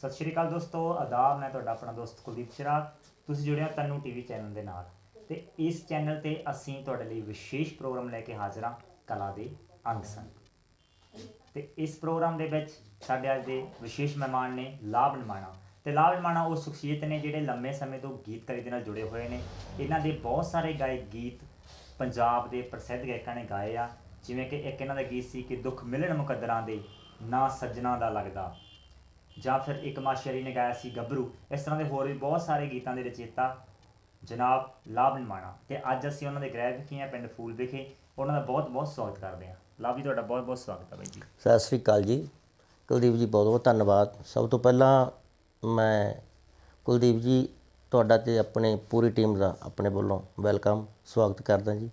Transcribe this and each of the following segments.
सत श्री अकाल दोस्तों, आदाब। मैं तुहाडा अपना दोस्त कुलदीप चिराग। तुसीं जुड़े हो तन्नू टीवी चैनल के नाल ते इस चैनल ते असीं तुहाडे लई विशेष प्रोग्राम लैके हाज़र हाँ, कला दे अंग संग। ते इस प्रोग्राम दे विच साडे अज दे विशेष मेहमान ने लाभ निमाणा। ते लाभ निमाणा वो शख्सियत ने जिहड़े लंबे समय तो गीतकारी दे नाल जुड़े हुए ने। इन्हां दे बहुत सारे गाए गीत पंजाब दे प्रसिद्ध गायकां ने गाए आ, जिवें कि एक इन्हां दा गीत सी कि दुख मिलन मुकद्दरां दे ना सज्जना दा लगदा, ਜਾਂ ਫਿਰ ਇੱਕ ਮਾਸ਼ਰੀ ਨੇ ਗਾਇਆ ਸੀ ਗੱਭਰੂ। ਇਸ ਤਰ੍ਹਾਂ ਦੇ ਹੋਰ ਵੀ ਬਹੁਤ ਸਾਰੇ ਗੀਤਾਂ ਦੇ ਰਚੇਤਾ ਜਨਾਬ ਲਾਭ ਨਿਮਾਣਾ, ਅਤੇ ਅੱਜ ਅਸੀਂ ਉਹਨਾਂ ਦੇ ਗ੍ਰਹਿ ਵਿਖੇ ਹਾਂ, ਪਿੰਡ ਫੂਲ ਵਿਖੇ। ਉਹਨਾਂ ਦਾ ਬਹੁਤ ਬਹੁਤ ਸਵਾਗਤ ਕਰਦੇ ਹਾਂ। ਲਾਭ ਜੀ, ਤੁਹਾਡਾ ਬਹੁਤ ਬਹੁਤ ਸਵਾਗਤ ਹੈ ਬਾਈ ਜੀ। ਸਤਿ ਸ਼੍ਰੀ ਅਕਾਲ ਜੀ ਕੁਲਦੀਪ ਜੀ, ਬਹੁਤ ਬਹੁਤ ਧੰਨਵਾਦ। ਸਭ ਤੋਂ ਪਹਿਲਾਂ ਮੈਂ ਕੁਲਦੀਪ ਜੀ ਤੁਹਾਡਾ ਅਤੇ ਆਪਣੇ ਪੂਰੀ ਟੀਮ ਦਾ ਆਪਣੇ ਵੱਲੋਂ ਵੈਲਕਮ ਸਵਾਗਤ ਕਰਦਾ ਜੀ,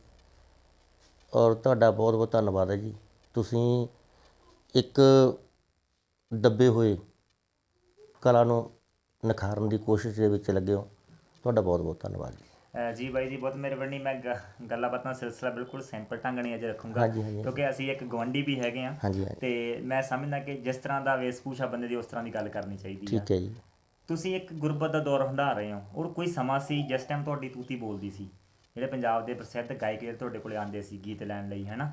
ਔਰ ਤੁਹਾਡਾ ਬਹੁਤ ਬਹੁਤ ਧੰਨਵਾਦ ਹੈ ਜੀ। ਤੁਸੀਂ ਇੱਕ ਦੱਬੇ ਹੋਏ ਕਲਾ ਨੂੰ ਨਿਖਾਰਨ ਦੀ ਕੋਸ਼ਿਸ਼ ਦੇ ਵਿੱਚ ਲੱਗੇ ਹੋ, ਤੁਹਾਡਾ ਬਹੁਤ ਬਹੁਤ ਧੰਨਵਾਦ ਜੀ। ਜੀ ਬਾਈ ਜੀ, ਬਹੁਤ ਮਿਹਰਬਾਨੀ। ਮੈਂ ਗੱਲਾਂ ਬਾਤਾਂ ਸਿਲਸਿਲਾ ਬਿਲਕੁਲ ਸਿੰਪਲ ਢੰਗ ਨਾਲ ਅੱਜ ਰੱਖੂੰਗਾ, ਹਾਂਜੀ ਹਾਂਜੀ ਕਿਉਂਕਿ ਅਸੀਂ ਇੱਕ ਗੁਆਂਢੀ ਵੀ ਹੈਗੇ ਹਾਂ। ਹਾਂਜੀ ਹਾਂਜੀ ਅਤੇ ਮੈਂ ਸਮਝਦਾ ਕਿ ਜਿਸ ਤਰ੍ਹਾਂ ਦਾ ਵੇਸ਼ਭੂਸ਼ਾ ਬੰਦੇ ਦੀ ਉਸ ਤਰ੍ਹਾਂ ਦੀ ਗੱਲ ਕਰਨੀ ਚਾਹੀਦੀ ਹੈ। ਠੀਕ ਹੈ ਜੀ। ਤੁਸੀਂ ਇੱਕ ਗੁਰਬਤ ਦਾ ਦੌਰ ਹੰਢਾ ਰਹੇ ਹੋ, ਔਰ ਕੋਈ ਸਮਾਂ ਸੀ ਜਿਸ ਟਾਈਮ ਤੁਹਾਡੀ ਤੂਤੀ ਬੋਲਦੀ ਸੀ, ਜਿਹੜੇ ਪੰਜਾਬ ਦੇ ਪ੍ਰਸਿੱਧ ਗਾਇਕ ਜਿਹੜੇ ਤੁਹਾਡੇ ਕੋਲ ਆਉਂਦੇ ਸੀ ਗੀਤ ਲੈਣ ਲਈ, ਹੈ ਨਾ।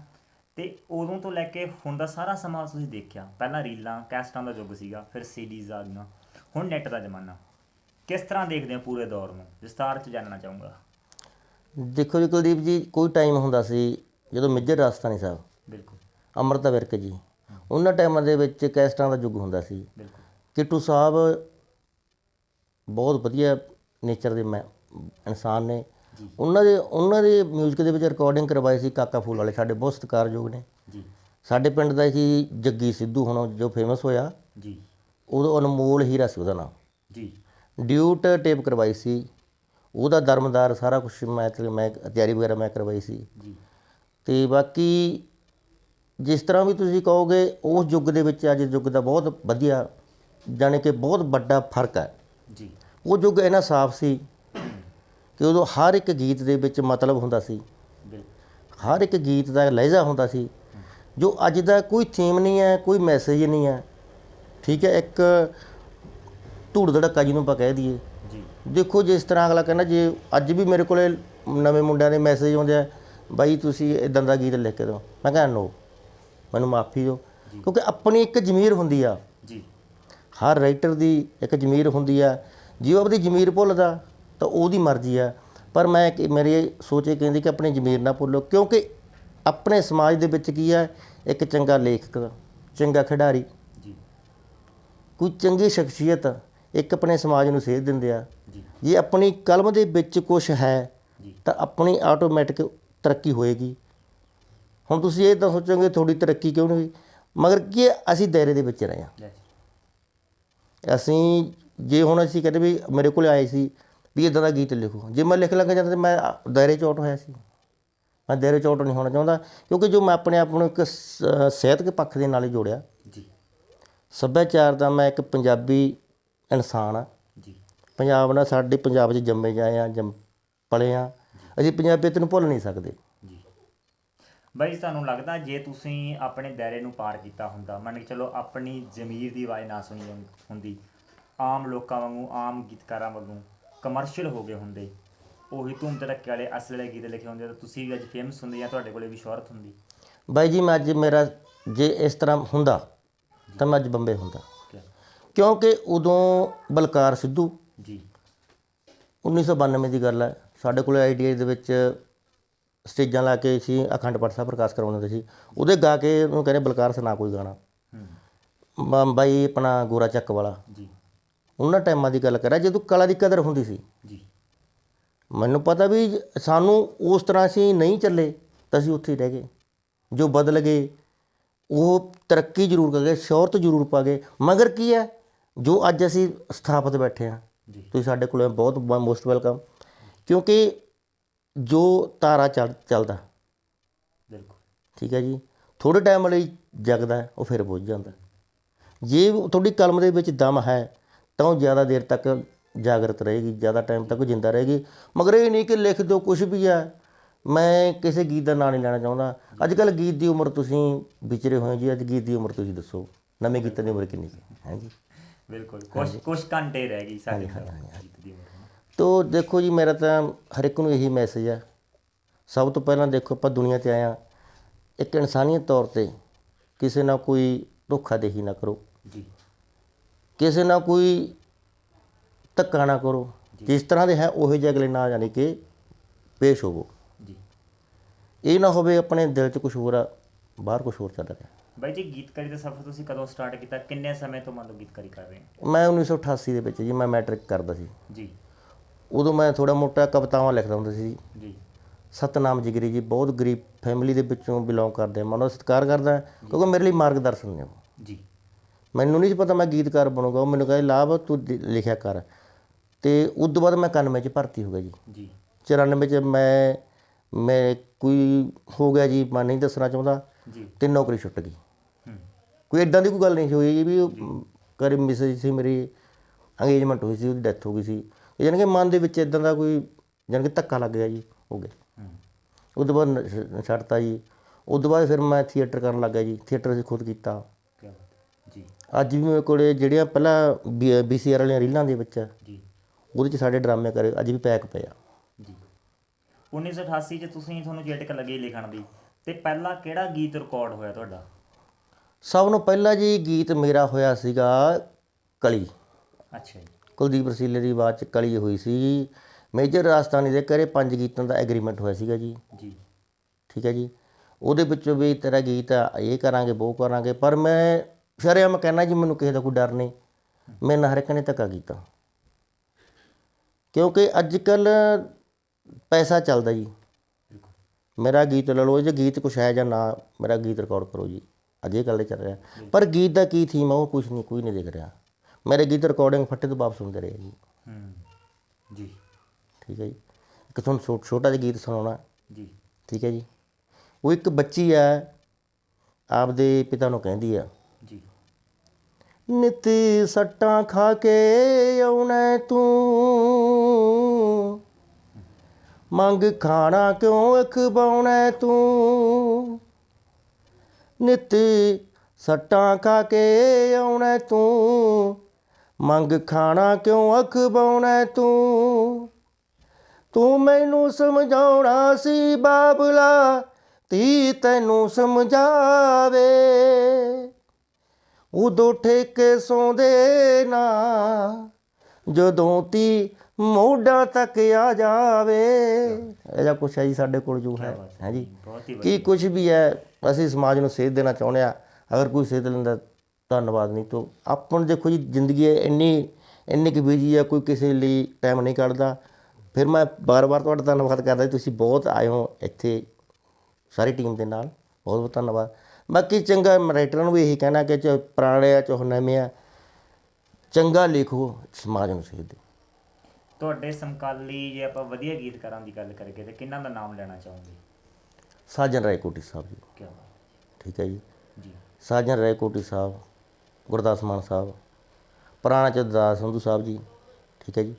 ਅਤੇ ਉਦੋਂ ਤੋਂ ਲੈ ਕੇ ਹੁਣ ਦਾ ਸਾਰਾ ਸਮਾਂ ਤੁਸੀਂ ਦੇਖਿਆ, ਪਹਿਲਾਂ ਰੀਲਾਂ ਕੈਸਟਾਂ ਦਾ ਯੁੱਗ ਸੀਗਾ, ਫਿਰ ਸੀਡੀਜ਼ ਆ ਗਈਆਂ, ਹੁਣ ਨੈੱਟ ਦਾ ਜ਼ਮਾਨਾ। ਕਿਸ ਤਰ੍ਹਾਂ ਦੇਖਦੇ ਹੋ ਪੂਰੇ ਦੌਰ ਨੂੰ, ਵਿਸਤਾਰ 'ਚ ਜਾਣਨਾ ਚਾਹੂੰਗਾ। ਦੇਖੋ ਜੀ ਕੁਲਦੀਪ ਜੀ, ਕੋਈ ਟਾਈਮ ਹੁੰਦਾ ਸੀ ਜਦੋਂ ਮੇਜਰ ਰਾਜਸਥਾਨੀ ਸਾਹਿਬ, ਬਿਲਕੁਲ ਅੰਮ੍ਰਿਤਾ ਵਿਰਕ ਜੀ, ਉਹਨਾਂ ਟਾਈਮਾਂ ਦੇ ਵਿੱਚ ਕੈਸਟਾਂ ਦਾ ਯੁੱਗ ਹੁੰਦਾ ਸੀ। ਬਿਲਕੁਲ ਕਿੱਟੂ ਸਾਹਿਬ ਬਹੁਤ ਵਧੀਆ ਨੇਚਰ ਦੇ ਇਨਸਾਨ ਨੇ। ਜੀ ਉਹਨਾਂ ਦੇ ਮਿਊਜ਼ਿਕ ਦੇ ਵਿੱਚ ਰਿਕਾਰਡਿੰਗ ਕਰਵਾਈ ਸੀ ਕਾਕਾ ਫੂਲ ਵਾਲੇ, ਸਾਡੇ ਬਹੁਤ ਸਤਿਕਾਰਯੋਗ ਨੇ। ਜੀ ਸਾਡੇ ਪਿੰਡ ਦਾ ਸੀ ਜੱਗੀ ਸਿੱਧੂ, ਹੁਣ ਜੋ ਫੇਮਸ ਹੋਇਆ, ਜੀ ਉਦੋਂ ਅਨਮੋਲ ਹੀਰਾ ਸੀ ਉਹਦਾ ਨਾਮ। ਜੀ ਡਿਊਟ ਟੇਪ ਕਰਵਾਈ ਸੀ, ਉਹਦਾ ਦਰਮਦਾਰ ਸਾਰਾ ਕੁਛ ਮੈਂ ਤਿਆਰੀ ਵਗੈਰਾ ਮੈਂ ਕਰਵਾਈ ਸੀ। ਜੀ ਅਤੇ ਬਾਕੀ ਜਿਸ ਤਰ੍ਹਾਂ ਵੀ ਤੁਸੀਂ ਕਹੋਗੇ, ਉਸ ਯੁੱਗ ਦੇ ਵਿੱਚ ਅੱਜ ਯੁੱਗ ਦਾ ਬਹੁਤ ਵਧੀਆ, ਜਾਣੀ ਕਿ ਬਹੁਤ ਵੱਡਾ ਫਰਕ ਹੈ। ਜੀ ਉਹ ਯੁੱਗ ਇੰਨਾ ਸਾਫ਼ ਸੀ ਕਿ ਉਦੋਂ ਹਰ ਇੱਕ ਗੀਤ ਦੇ ਵਿੱਚ ਮਤਲਬ ਹੁੰਦਾ ਸੀ, ਬਿਲਕੁਲ ਹਰ ਇੱਕ ਗੀਤ ਦਾ ਲਹਿਜਾ ਹੁੰਦਾ ਸੀ। ਜੋ ਅੱਜ ਦਾ ਕੋਈ ਥੀਮ ਨਹੀਂ ਹੈ, ਕੋਈ ਮੈਸੇਜ ਨਹੀਂ ਹੈ, ਠੀਕ ਹੈ। ਇੱਕ ਧੂੜ ਧੜੱਕਾ ਜਿਹਨੂੰ ਆਪਾਂ ਕਹਿ ਦਈਏ। ਜੀ ਦੇਖੋ ਜਿਸ ਤਰ੍ਹਾਂ ਅਗਲਾ ਕਹਿੰਦਾ, ਜੇ ਅੱਜ ਵੀ ਮੇਰੇ ਕੋਲ ਨਵੇਂ ਮੁੰਡਿਆਂ ਦੇ ਮੈਸੇਜ ਆਉਂਦੇ ਆ, ਬਾਈ ਤੁਸੀਂ ਇੱਦਾਂ ਦਾ ਗੀਤ ਲਿਖ ਕੇ ਦਿਓ, ਮੈਂ ਕਹਿੰਦਾ ਨੋ, ਮੈਨੂੰ ਮਾਫੀ ਦਿਓ, ਕਿਉਂਕਿ ਆਪਣੀ ਇੱਕ ਜ਼ਮੀਰ ਹੁੰਦੀ ਆ, ਜੀ ਹਰ ਰਾਈਟਰ ਦੀ ਇੱਕ ਜ਼ਮੀਰ ਹੁੰਦੀ ਆ। ਜੇ ਉਹ ਆਪਣੀ ਜ਼ਮੀਰ ਭੁੱਲਦਾ ਤਾਂ ਉਹਦੀ ਮਰਜ਼ੀ ਆ, ਪਰ ਮੇਰੀ ਸੋਚ ਇਹ ਕਹਿੰਦੀ ਕਿ ਆਪਣੀ ਜ਼ਮੀਰ ਨਾ ਭੁੱਲੋ, ਕਿਉਂਕਿ ਆਪਣੇ ਸਮਾਜ ਦੇ ਵਿੱਚ ਕੀ ਆ, ਇੱਕ ਚੰਗਾ ਲੇਖਕ, ਚੰਗਾ ਖਿਡਾਰੀ, ਜੀ ਕੋਈ ਚੰਗੀ ਸ਼ਖਸੀਅਤ ਇੱਕ ਆਪਣੇ ਸਮਾਜ ਨੂੰ ਸੇਧ ਦਿੰਦੇ ਆ। ਜੀ ਜੇ ਆਪਣੀ ਕਲਮ ਦੇ ਵਿੱਚ ਕੁਛ ਹੈ ਜੀ ਤਾਂ ਆਪਣੀ ਆਟੋਮੈਟਿਕ ਤਰੱਕੀ ਹੋਏਗੀ। ਹੁਣ ਤੁਸੀਂ ਇਹ ਤਾਂ ਸੋਚੋਗੇ ਤੁਹਾਡੀ ਤਰੱਕੀ ਕਿਉਂ ਨਹੀਂ ਹੋਈ, ਮਗਰ ਕੀ ਅਸੀਂ ਦਾਇਰੇ ਦੇ ਵਿੱਚ ਰਹੇ ਹਾਂ। ਲੈ ਅਸੀਂ ਜੇ ਹੁਣ ਅਸੀਂ ਕਹਿੰਦੇ ਵੀ ਮੇਰੇ ਕੋਲ ਆਏ ਸੀ ਵੀ ਇੱਦਾਂ ਦਾ ਗੀਤ ਲਿਖੋ, ਜੇ ਮੈਂ ਲਿਖ ਲੱਗ ਜਾਂਦਾ ਤਾਂ ਮੈਂ ਦਾਇਰੇ 'ਚ ਆਊਟ ਹੋਇਆ ਸੀ। ਮੈਂ ਦਾਇਰੇ 'ਚ ਆਊਟ ਨਹੀਂ ਹੋਣਾ ਚਾਹੁੰਦਾ, ਕਿਉਂਕਿ ਜੋ ਮੈਂ ਆਪਣੇ ਆਪ ਨੂੰ ਇੱਕ ਸਾਹਿਤਕ ਪੱਖ ਦੇ ਨਾਲ ਹੀ ਜੋੜਿਆ, ਜੀ ਸੱਭਿਆਚਾਰ ਦਾ ਮੈਂ ਇੱਕ ਪੰਜਾਬੀ ਇਨਸਾਨ ਆ। ਜੀ ਪੰਜਾਬ ਨਾਲ ਸਾਡੇ ਪੰਜਾਬ 'ਚ ਜੰਮੇ ਜਾਏ ਆ, ਪਲੇ ਆ, ਅਸੀਂ ਪੰਜਾਬੀਅਤ ਨੂੰ ਭੁੱਲ ਨਹੀਂ ਸਕਦੇ। ਜੀ ਬਾਈ, ਤੁਹਾਨੂੰ ਲੱਗਦਾ ਜੇ ਤੁਸੀਂ ਆਪਣੇ ਦਾਇਰੇ ਨੂੰ ਪਾਰ ਕੀਤਾ ਹੁੰਦਾ, ਮੰਨ ਕੇ ਚਲੋ ਆਪਣੀ ਜ਼ਮੀਰ ਦੀ ਆਵਾਜ਼ ਨਾ ਸੁਣੀ ਹੁੰਦੀ, ਆਮ ਲੋਕਾਂ ਵਾਂਗੂ, ਆਮ ਗੀਤਕਾਰਾਂ ਵਾਂਗੂ ਕਮਰਸ਼ੀਅਲ ਹੋ ਗਏ ਹੁੰਦੇ, ਉਹੀ ਧੂਮ ਧੜੱਕੇ ਵਾਲੇ ਅਸਲ ਵਾਲੇ ਗੀਤ ਲਿਖੇ ਹੁੰਦੇ, ਤਾਂ ਤੁਸੀਂ ਵੀ ਅੱਜ ਫੇਮਸ ਹੁੰਦੇ ਜਾਂ ਤੁਹਾਡੇ ਕੋਲੇ ਵੀ ਸ਼ੋਹਰਤ ਹੁੰਦੀ। ਬਾਈ ਜੀ, ਮੈਂ ਅੱਜ ਜੇ ਇਸ ਤਰ੍ਹਾਂ ਹੁੰਦਾ ਤਾਂ ਮੈਂ ਅੱਜ ਬੰਬੇ ਹੁੰਦਾ, ਕਿਉਂਕਿ ਉਦੋਂ ਬਲਕਾਰ ਸਿੱਧੂ, ਜੀ 1992 ਦੀ ਗੱਲ ਹੈ, ਸਾਡੇ ਕੋਲ ITI ਦੇ ਵਿੱਚ ਸਟੇਜਾਂ ਲਾ ਕੇ ਸੀ ਅਖੰਡ ਪਾਠ ਸਾਹਿਬ ਪ੍ਰਕਾਸ਼ ਕਰਵਾਉਂਦੇ ਸੀ। ਉਹਦੇ ਗਾ ਕੇ ਉਹਨੂੰ ਕਹਿੰਦੇ ਬਲਕਾਰ ਸੁਣਾ ਕੋਈ ਗਾਣਾ। ਬਾਈ ਆਪਣਾ ਗੋਰਾ ਚੱਕ ਵਾਲਾ, ਜੀ ਉਹਨਾਂ ਟਾਈਮਾਂ ਦੀ ਗੱਲ ਕਰਾਂ ਜਦੋਂ ਕਲਾ ਦੀ ਕਦਰ ਹੁੰਦੀ ਸੀ। ਜੀ ਮੈਨੂੰ ਪਤਾ ਵੀ ਸਾਨੂੰ ਉਸ ਤਰ੍ਹਾਂ ਅਸੀਂ ਨਹੀਂ ਚੱਲੇ ਤਾਂ ਅਸੀਂ ਉੱਥੇ ਹੀ ਰਹਿ ਗਏ। ਜੋ ਬਦਲ ਗਏ ਉਹ ਤਰੱਕੀ ਜ਼ਰੂਰ ਕਰ ਗਏ, ਸ਼ੋਹਰਤ ਜ਼ਰੂਰ ਪਾ ਗਏ, ਮਗਰ ਕੀ ਹੈ ਜੋ ਅੱਜ ਅਸੀਂ ਸਥਾਪਿਤ ਬੈਠੇ ਹਾਂ, ਤੁਸੀਂ ਸਾਡੇ ਕੋਲ ਬਹੁਤ ਮੋਸਟ ਵੈਲਕਮ। ਕਿਉਂਕਿ ਜੋ ਤਾਰਾ ਚੱਲਦਾ, ਬਿਲਕੁਲ ਠੀਕ ਹੈ ਜੀ, ਥੋੜ੍ਹੇ ਟਾਈਮ ਲਈ ਜਗਦਾ, ਉਹ ਫਿਰ ਬੁੱਝ ਜਾਂਦਾ। ਜੇ ਤੁਹਾਡੀ ਕਲਮ ਦੇ ਵਿੱਚ ਦਮ ਹੈ ਤਾਂ ਉਹ ਜ਼ਿਆਦਾ ਦੇਰ ਤੱਕ ਜਾਗਰਤ ਰਹੇਗੀ, ਜ਼ਿਆਦਾ ਟਾਈਮ ਤੱਕ ਜਿੰਦਾ ਰਹੇਗੀ। ਮਗਰ ਇਹ ਨਹੀਂ ਕਿ ਲਿਖ ਦਿਓ ਕੁਛ ਵੀ ਆ। ਮੈਂ ਕਿਸੇ ਗੀਤ ਦਾ ਨਾਂ ਨਹੀਂ ਲੈਣਾ ਚਾਹੁੰਦਾ। ਅੱਜ ਕੱਲ੍ਹ ਗੀਤ ਦੀ ਉਮਰ ਤੁਸੀਂ ਵਿਚਰੇ ਹੋਏ ਜੀ, ਅੱਜ ਗੀਤ ਦੀ ਉਮਰ ਤੁਸੀਂ ਦੱਸੋ, ਨਵੇਂ ਗੀਤਾਂ ਦੀ ਉਮਰ ਕਿੰਨੀ ਹੈ ਜੀ? ਬਿਲਕੁਲ ਕੁਝ ਘੰਟੇ ਰਹਿ ਗਈ ਸਾਡੇ ਗੀਤ ਦੀ ਉਮਰ ਨੂੰ। ਤੋ ਦੇਖੋ ਜੀ, ਮੇਰਾ ਤਾਂ ਹਰ ਇੱਕ ਨੂੰ ਇਹੀ ਮੈਸੇਜ ਆ। ਸਭ ਤੋਂ ਪਹਿਲਾਂ ਦੇਖੋ, ਆਪਾਂ ਦੁਨੀਆ 'ਤੇ ਆਏ ਹਾਂ, ਇੱਕ ਇਨਸਾਨੀਅਤ ਤੌਰ 'ਤੇ ਕਿਸੇ ਨਾਲ ਕੋਈ ਧੋਖਾਦੇਹੀ ਨਾ ਕਰੋ ਜੀ। ਕਿਸੇ ਨਾਲ ਕੋਈ ਧੱਕਾ ਨਾ ਕਰੋ। ਜਿਸ ਤਰ੍ਹਾਂ ਦੇ ਹੈ ਉਹੋ ਜਿਹੇ ਅਗਲੇ ਨਾਲ ਯਾਨੀ ਕਿ ਪੇਸ਼ ਹੋਵੋ। ਜੀ। ਇਹ ਨਾ ਹੋਵੇ ਆਪਣੇ ਦਿਲ 'ਚ ਕੁਛ ਹੋਰ ਆ, ਬਾਹਰ ਕੁਛ ਹੋਰ ਚੱਲ ਰਿਹਾ। ਬਾਈ ਜੀ, ਗੀਤਕਾਰੀ ਦਾ ਸਫ਼ਰ ਤੁਸੀਂ ਕਦੋਂ ਸਟਾਰਟ ਕੀਤਾ? ਕਿੰਨੇ ਸਮੇਂ ਤੋਂ ਮੰਨ ਲਓ ਗੀਤਕਾਰੀ ਕਰ ਰਹੇ ਹੋ? ਮੈਂ 1988 ਦੇ ਵਿੱਚ ਜੀ, ਮੈਂ ਮੈਟ੍ਰਿਕ ਕਰਦਾ ਸੀ। ਜੀ। ਉਦੋਂ ਮੈਂ ਥੋੜ੍ਹਾ ਮੋਟਾ ਕਵਿਤਾਵਾਂ ਲਿਖਦਾ ਹੁੰਦਾ ਸੀ ਜੀ। ਸਤਨਾਮ ਜਿਗਰੀ ਜੀ ਬਹੁਤ ਗਰੀਬ ਫੈਮਿਲੀ ਦੇ ਵਿੱਚੋਂ ਬਿਲੋਂਗ ਕਰਦੇ ਆ, ਮੈਂ ਉਹਨਾਂ ਦਾ ਸਤਿਕਾਰ ਕਰਦਾ ਕਿਉਂਕਿ ਮੇਰੇ ਲਈ ਮਾਰਗਦਰਸ਼ਨ ਨੇ ਉਹ। ਜੀ। ਮੈਨੂੰ ਨਹੀਂ ਸੀ ਪਤਾ ਮੈਂ ਗੀਤਕਾਰ ਬਣੂੰਗਾ। ਉਹ ਮੈਨੂੰ ਕਹਿੰਦੇ ਲਾਭ ਤੂੰ ਲਿਖਿਆ ਕਰ। ਅਤੇ ਉਸ ਤੋਂ ਬਾਅਦ ਮੈਂ 91 'ਚ ਭਰਤੀ ਹੋ ਗਿਆ ਜੀ। ਜੀ। 94 'ਚ ਮੈਂ ਕੋਈ ਹੋ ਗਿਆ ਜੀ, ਮੈਂ ਨਹੀਂ ਦੱਸਣਾ ਚਾਹੁੰਦਾ, ਜੀ। ਅਤੇ ਨੌਕਰੀ ਛੁੱਟ ਗਈ। ਹੂੰ। ਕੋਈ ਇੱਦਾਂ ਦੀ ਕੋਈ ਗੱਲ ਨਹੀਂ ਸੀ ਹੋਈ ਜੀ ਵੀ ਘਰ ਮਿਸਿਜ ਸੀ ਮੇਰੀ, ਅੰਗੇਜਮੈਂਟ ਹੋਈ ਸੀ, ਉਹਦੀ ਡੈਥ ਹੋ ਗਈ ਸੀ। ਯਾਨੀ ਕਿ ਮਨ ਦੇ ਵਿੱਚ ਇੱਦਾਂ ਦਾ ਕੋਈ ਯਾਨੀ ਕਿ ਧੱਕਾ ਲੱਗ ਗਿਆ ਜੀ, ਹੋ ਗਿਆ। ਉਹ ਤੋਂ ਬਾਅਦ ਛੱਡਤਾ ਜੀ। ਉਸ ਤੋਂ ਬਾਅਦ ਫਿਰ ਮੈਂ ਥੀਏਟਰ ਕਰਨ ਲੱਗ ਗਿਆ ਜੀ। ਥੀਏਟਰ ਅਸੀਂ ਖੁਦ ਕੀਤਾ। ਜੀ। ਅੱਜ ਵੀ ਮੇਰੇ ਕੋਲ ਜਿਹੜੀਆਂ ਪਹਿਲਾਂ VCR ਵਾਲੀਆਂ ਰੀਲਾਂ ਦੇ ਵਿੱਚ ਜੀ, ਉਹਦੇ 'ਚ ਸਾਡੇ ਡਰਾਮੇ ਕਰੇ ਅੱਜ ਵੀ ਪੈਕ ਪਏ ਆ। ਜੀ। 1988 'ਚ ਤੁਹਾਨੂੰ ਚੇਟਕ ਲੱਗੀ ਲਿਖਣ ਦੀ, ਅਤੇ ਪਹਿਲਾਂ ਕਿਹੜਾ ਗੀਤ ਰਿਕਾਰਡ ਹੋਇਆ ਤੁਹਾਡਾ? ਸਭ ਨੂੰ ਪਹਿਲਾਂ ਜੀ ਗੀਤ ਮੇਰਾ ਹੋਇਆ ਸੀਗਾ ਕਲੀ। ਅੱਛਾ ਜੀ। ਕੁਲਦੀਪ ਰਸੀਲੇ ਦੀ ਆਵਾਜ਼ 'ਚ ਕਲੀ ਹੋਈ ਸੀ। ਮੇਜਰ ਰਾਜਸਥਾਨੀ ਦੇ ਘਰੇ 5 ਗੀਤਾਂ ਦਾ ਐਗਰੀਮੈਂਟ ਹੋਇਆ ਸੀਗਾ ਜੀ। ਜੀ। ਠੀਕ ਹੈ ਜੀ। ਉਹਦੇ ਵਿੱਚੋਂ ਵੀ ਤੇਰਾ ਗੀਤ ਆ, ਇਹ ਕਰਾਂਗੇ ਉਹ ਕਰਾਂਗੇ, ਪਰ ਮੈਂ ਸ਼ਰੇਆਮ ਕਹਿੰਦਾ ਜੀ ਮੈਨੂੰ ਕਿਸੇ ਦਾ ਕੋਈ ਡਰ ਨਹੀਂ। ਮੇਰੇ ਨਾਲ ਹਰ ਇੱਕ ਨੇ ਧੱਕਾ ਕੀਤਾ ਕਿਉਂਕਿ ਅੱਜ ਕੱਲ੍ਹ ਪੈਸਾ ਚੱਲਦਾ ਜੀ। ਮੇਰਾ ਗੀਤ ਲੈ ਲਓ, ਜੇ ਗੀਤ ਕੁਛ ਹੈ ਜਾਂ ਨਾ, ਮੇਰਾ ਗੀਤ ਰਿਕਾਰਡ ਕਰੋ ਜੀ। ਅੱਜ ਇਹ ਗੱਲ ਚੱਲ ਰਿਹਾ, ਪਰ ਗੀਤ ਦਾ ਕੀ ਥੀਮ ਆ ਉਹ ਕੁਛ ਨਹੀਂ, ਕੋਈ ਨਹੀਂ ਦੇਖ ਰਿਹਾ। ਮੇਰੇ ਗੀਤ ਰਿਕਾਰਡਿੰਗ ਫੱਟੇ ਤੋਂ ਵਾਪਸ ਹੁੰਦੇ ਰਹੇ ਜੀ। ਜੀ। ਠੀਕ ਹੈ ਜੀ। ਇੱਕ ਤੁਹਾਨੂੰ ਛੋਟਾ ਜਿਹਾ ਗੀਤ ਸੁਣਾਉਣਾ। ਜੀ। ਠੀਕ ਹੈ ਜੀ। ਉਹ ਇੱਕ ਬੱਚੀ ਹੈ, ਆਪਦੇ ਪਿਤਾ ਨੂੰ ਕਹਿੰਦੀ ਆ, ਜੀ, ਨਿੱਤ ਸੱਟਾਂ ਖਾ ਕੇ ਆਉਣਾ ਤੂੰ, ਮੰਗ ਖਾਣਾ ਕਿਉਂ ਅਖਵਾਉਣਾ ਤੂੰ, ਨਿੱਤ ਸੱਟਾਂ ਖਾ ਕੇ ਆਉਣਾ ਤੂੰ, ਮੰਗ ਖਾਣਾ ਕਿਉਂ ਅਖਵਾਉਣਾ ਤੂੰ, ਤੂੰ ਮੈਨੂੰ ਸਮਝਾਉਣਾ ਸੀ ਬਾਬਲਾ, ਧੀ ਤੈਨੂੰ ਸਮਝਾਵੇ, ਉਦੋਂ ਠੇਕੇ ਸੌਂਦੇ ਨਾ, ਜਦੋਂ ਧੀ ਮੋਢਾਂ ਤੱਕ ਆ ਜਾਵੇ। ਇਹ ਜਿਹਾ ਕੁਛ ਹੈ ਜੀ ਸਾਡੇ ਕੋਲ ਜੋ ਹੈ ਜੀ। ਕੀ ਕੁਛ ਵੀ ਹੈ, ਅਸੀਂ ਸਮਾਜ ਨੂੰ ਸੇਧ ਦੇਣਾ ਚਾਹੁੰਦੇ ਹਾਂ। ਅਗਰ ਕੋਈ ਸੇਧ ਲੈਂਦਾ ਧੰਨਵਾਦ, ਨਹੀਂ ਤਾਂ ਆਪਾਂ ਨੂੰ ਦੇਖੋ ਜੀ ਜ਼ਿੰਦਗੀ ਇੰਨੀ ਕੁ ਬਿਜੀ ਆ, ਕੋਈ ਕਿਸੇ ਲਈ ਟਾਈਮ ਨਹੀਂ ਕੱਢਦਾ। ਫਿਰ ਮੈਂ ਵਾਰ-ਵਾਰ ਤੁਹਾਡਾ ਧੰਨਵਾਦ ਕਰਦਾ ਜੀ, ਤੁਸੀਂ ਬਹੁਤ ਆਏ ਹੋ ਇੱਥੇ ਸਾਰੀ ਟੀਮ ਦੇ ਨਾਲ, ਬਹੁਤ ਬਹੁਤ ਧੰਨਵਾਦ। ਬਾਕੀ ਚੰਗਾ ਰਾਈਟਰਾਂ ਨੂੰ ਵੀ ਇਹੀ ਕਹਿਣਾ ਕਿ ਚਾਹੇ ਪੁਰਾਣੇ ਆ ਚਾਹੇ ਨਵੇਂ ਆ, ਚੰਗਾ ਲਿਖੋ, ਸਮਾਜ ਨੂੰ ਸੇਧ ਦਿਓ। ਤੁਹਾਡੇ ਸਮਕਾਲੀ ਜੇ ਆਪਾਂ ਵਧੀਆ ਗੀਤਕਾਰਾਂ ਦੀ ਗੱਲ ਕਰੀਏ ਤਾਂ ਕਿਹਨਾਂ ਦਾ ਨਾਮ ਲੈਣਾ ਚਾਹੋਗੇ? ਸਾਜਨ ਰਾਏਕੋਟੀ ਸਾਹਿਬ ਜੀ। ਕੀ ਬਾਤ। ਠੀਕ ਹੈ ਜੀ। ਜੀ। ਸਾਜਨ ਰਾਏਕੋਟੀ ਸਾਹਿਬ, ਗੁਰਦਾਸ ਮਾਨ ਸਾਹਿਬ, ਪੁਰਾਣਾ ਚੌਧਦਾਸ ਸੰਧੂ ਸਾਹਿਬ ਜੀ। ਠੀਕ ਹੈ ਜੀ।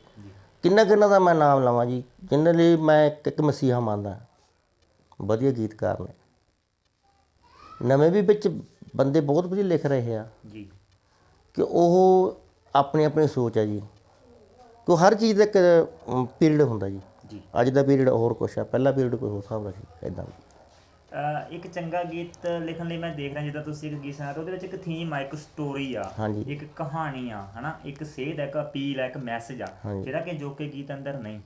ਕਿੰਨਾ ਦਾ ਮੈਂ ਨਾਮ ਲਵਾਂ ਜੀ, ਜਿਨ੍ਹਾਂ ਲਈ ਮੈਂ ਇੱਕ ਮਸੀਹਾ ਮੰਨਦਾ। ਵਧੀਆ ਗੀਤਕਾਰ ਨੇ, ਨਵੇਂ ਵੀ ਵਿੱਚ ਬੰਦੇ ਬਹੁਤ ਵਧੀਆ ਲਿਖ ਰਹੇ ਆ ਜੀ, ਕਿ ਉਹ ਆਪਣੀ ਆਪਣੀ ਸੋਚ ਹੈ ਜੀ। ਕਿ ਹਰ ਚੀਜ਼ ਦਾ ਇੱਕ ਪੀਰੀਅਡ ਹੁੰਦਾ ਜੀ। ਅੱਜ ਦਾ ਪੀਰੀਅਡ ਹੋਰ ਕੁਛ ਆ, ਪਹਿਲਾ ਪੀਰੀਅਡ ਕੋਈ ਹੋਰ ਹਿਸਾਬ ਦਾ ਸੀ। ਇੱਦਾਂ ਇੱਕ ਚੰਗਾ ਗੀਤ ਲਿਖਣ ਲਈ ਮੈਂ ਦੇਖ ਰਿਹਾ, ਜਿੱਦਾਂ ਤੁਸੀਂ ਇੱਕ ਗੀਤ ਸੁਣਾਇਆ ਉਹਦੇ ਵਿੱਚ ਇੱਕ ਥੀਮ ਆ, ਇੱਕ ਸਟੋਰੀ ਆ, ਇੱਕ ਕਹਾਣੀ ਆ, ਹੈ ਨਾ, ਇੱਕ ਸੇਧ ਆ, ਇੱਕ ਅਪੀਲ ਆ, ਇੱਕ ਮੈਸੇਜ ਆ, ਜਿਹੜਾ ਕਿ ਜੋ ਕਿ ਗੀਤ ਅੰਦਰ ਨਹੀਂ।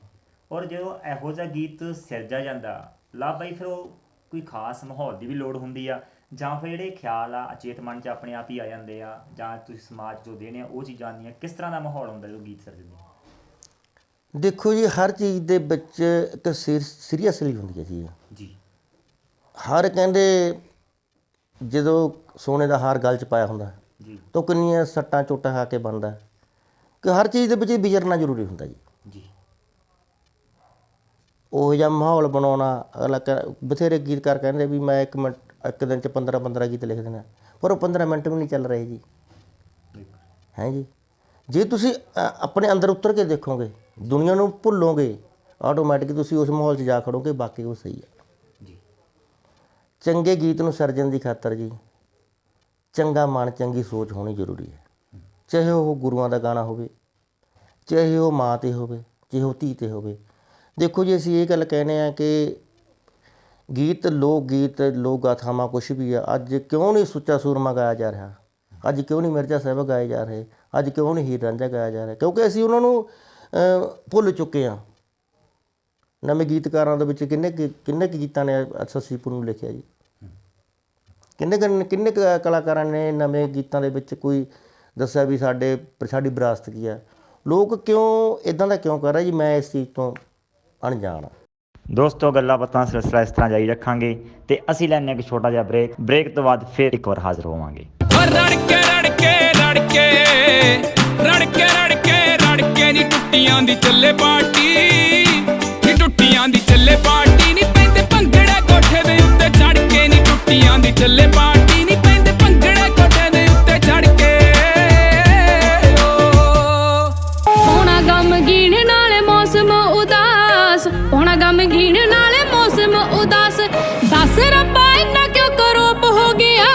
ਔਰ ਜਦੋਂ ਇਹੋ ਜਿਹਾ ਗੀਤ ਸਿਰਜਿਆ ਜਾਂਦਾ ਲਾਭ ਬਾਈ, ਫਿਰ ਉਹ ਕੋਈ ਖਾਸ ਮਾਹੌਲ ਦੀ ਵੀ ਲੋੜ ਹੁੰਦੀ ਆ, ਜਾਂ ਫਿਰ ਜਿਹੜੇ ਖਿਆਲ ਆ ਅਚੇਤ ਮਨ 'ਚ ਆਪਣੇ ਆਪ ਹੀ ਆ ਜਾਂਦੇ ਆ, ਜਾਂ ਤੁਸੀਂ ਸਮਾਜ ਜੋ ਦੇਣੇ ਆ ਉਹ ਚੀਜ਼ਾਂ ਆਉਂਦੀਆਂ? ਕਿਸ ਤਰ੍ਹਾਂ ਦਾ ਮਾਹੌਲ ਹੁੰਦਾ ਜਦੋਂ ਗੀਤ ਸਿਰਜਦੇ? ਦੇਖੋ ਜੀ, ਹਰ ਚੀਜ਼ ਦੇ ਵਿੱਚ ਇੱਕ ਸੀਰੀਅਸਲੀ ਹੁੰਦੀ ਹੈ ਚੀਜ਼ ਜੀ। ਹਰ ਕਹਿੰਦੇ ਜਦੋਂ ਸੋਨੇ ਦਾ ਹਾਰ ਗਲ 'ਚ ਪਾਇਆ ਹੁੰਦਾ ਜੀ, ਤਾਂ ਕਿੰਨੀਆਂ ਸੱਟਾਂ ਚੋਟਾਂ ਖਾ ਕੇ ਬਣਦਾ, ਕਿ ਹਰ ਚੀਜ਼ ਦੇ ਵਿੱਚ ਵਿਚਰਨਾ ਜ਼ਰੂਰੀ ਹੁੰਦਾ ਜੀ। ਜੀ। ਉਹੋ ਜਿਹਾ ਮਾਹੌਲ ਬਣਾਉਣਾ। ਅਗਲਾ ਬਥੇਰੇ ਗੀਤਕਾਰ ਕਹਿੰਦੇ ਵੀ ਮੈਂ ਇੱਕ ਦਿਨ 'ਚ 15 ਗੀਤ ਲਿਖ ਦੇਣਾ, ਪਰ ਉਹ 15 ਮਿੰਟ ਵੀ ਨਹੀਂ ਚੱਲ ਰਹੇ ਜੀ। ਹੈ ਜੀ। ਜੇ ਤੁਸੀਂ ਆਪਣੇ ਅੰਦਰ ਉਤਰ ਕੇ ਦੇਖੋਗੇ, ਦੁਨੀਆ ਨੂੰ ਭੁੱਲੋਗੇ, ਆਟੋਮੈਟਿਕ ਤੁਸੀਂ ਉਸ ਮਾਹੌਲ 'ਚ ਜਾ ਖੜੋਗੇ, ਬਾਕੀ ਉਹ ਸਹੀ ਹੈ। ਚੰਗੇ ਗੀਤ ਨੂੰ ਸਿਰਜਣ ਦੀ ਖਾਤਰ ਜੀ ਚੰਗਾ ਮਨ, ਚੰਗੀ ਸੋਚ ਹੋਣੀ ਜ਼ਰੂਰੀ ਹੈ। ਚਾਹੇ ਉਹ ਗੁਰੂਆਂ ਦਾ ਗਾਣਾ ਹੋਵੇ, ਚਾਹੇ ਉਹ ਮਾਂ 'ਤੇ ਹੋਵੇ, ਚਾਹੇ ਉਹ ਧੀ 'ਤੇ ਹੋਵੇ। ਦੇਖੋ ਜੀ, ਅਸੀਂ ਇਹ ਗੱਲ ਕਹਿੰਦੇ ਹਾਂ ਕਿ ਗੀਤ, ਲੋਕ ਗਾਥਾਵਾਂ ਕੁਛ ਵੀ ਆ, ਅੱਜ ਕਿਉਂ ਨਹੀਂ ਸੁੱਚਾ ਸੂਰਮਾ ਗਾਇਆ ਜਾ ਰਿਹਾ, ਅੱਜ ਕਿਉਂ ਨਹੀਂ ਮਿਰਜ਼ਾ ਸਾਹਿਬ ਗਾਏ ਜਾ ਰਹੇ, ਅੱਜ ਕਿਉਂ ਨਹੀਂ ਹੀਰ ਰਾਂਝਾ ਗਾਇਆ ਜਾ ਰਿਹਾ? ਕਿਉਂਕਿ ਅਸੀਂ ਉਹਨਾਂ ਨੂੰ ਭੁੱਲ ਚੁੱਕੇ ਹਾਂ। ਨਵੇਂ ਗੀਤਕਾਰਾਂ ਦੇ ਵਿੱਚ ਕਿੰਨੇ ਕੁ ਗੀਤਾਂ ਨੇ ਸੱਸੀਪੁਰ ਨੂੰ ਲਿਖਿਆ ਜੀ? ਕਿੰਨੇ ਕੁ ਕਲਾਕਾਰਾਂ ਨੇ ਨਵੇਂ ਗੀਤਾਂ ਦੇ ਵਿੱਚ ਕੋਈ ਦੱਸਿਆ ਵੀ ਸਾਡੀ ਵਿਰਾਸਤ ਕੀ ਆ? ਲੋਕ ਕਿਉਂ ਇੱਦਾਂ ਦਾ ਕਿਉਂ ਕਰ ਰਹੇ ਜੀ? ਮੈਂ ਇਸ ਚੀਜ਼ ਤੋਂ ਅਣਜਾਣ ਹਾਂ। ਦੋਸਤੋ, ਗੱਲਾਂ ਬਾਤਾਂ ਸਿਲਸਿਲਾ ਇਸ ਤਰ੍ਹਾਂ ਜਾਰੀ ਰੱਖਾਂਗੇ ਤੇ ਅਸੀਂ ਲੈਂਦੇ ਹਾਂ ਇੱਕ ਛੋਟਾ ਜਿਹਾ ਬ੍ਰੇਕ ਤੋਂ ਬਾਅਦ ਫਿਰ ਇੱਕ ਵਾਰ ਹਾਜ਼ਰ ਹੋਵਾਂਗੇ। ਰੜਕੇ ਦੀ ਟੁੱਟੀਆਂ ਦੀ ਚੱਲੇ ਪਾਰਟੀ, ਨੀ ਟੁੱਟੀਆਂ ਦੀ ਚੱਲੇ ਪਾਰਟੀ, ਨੀ ਪੈਂਦੇ ਭੰਗੜੇ ਕੋਠੇ ਦੇ ਉੱਤੇ ਚੜ ਕੇ, ਨੀ ਟੁੱਟੀਆਂ ਦੀ ਚੱਲੇ ਪਾਰਟੀ, ਨੀ ਪੈਂਦੇ ਭੰਗੜੇ ਕੋਠੇ ਦੇ ਉੱਤੇ ਚੜ ਕੇ। ਹੋਣਾ ਗਮਗੀਨ ਨਾਲੇ ਮੌਸਮ ਉਦਾਸ, ਹੋਣਾ ਗਮਗੀਨ ਨਾਲੇ ਮੌਸਮ ਉਦਾਸ। ਦੱਸ ਰੱਬਾ ਇੰਨਾ ਕਿਉਂ ਕਰੋਪ ਹੋ ਗਿਆ,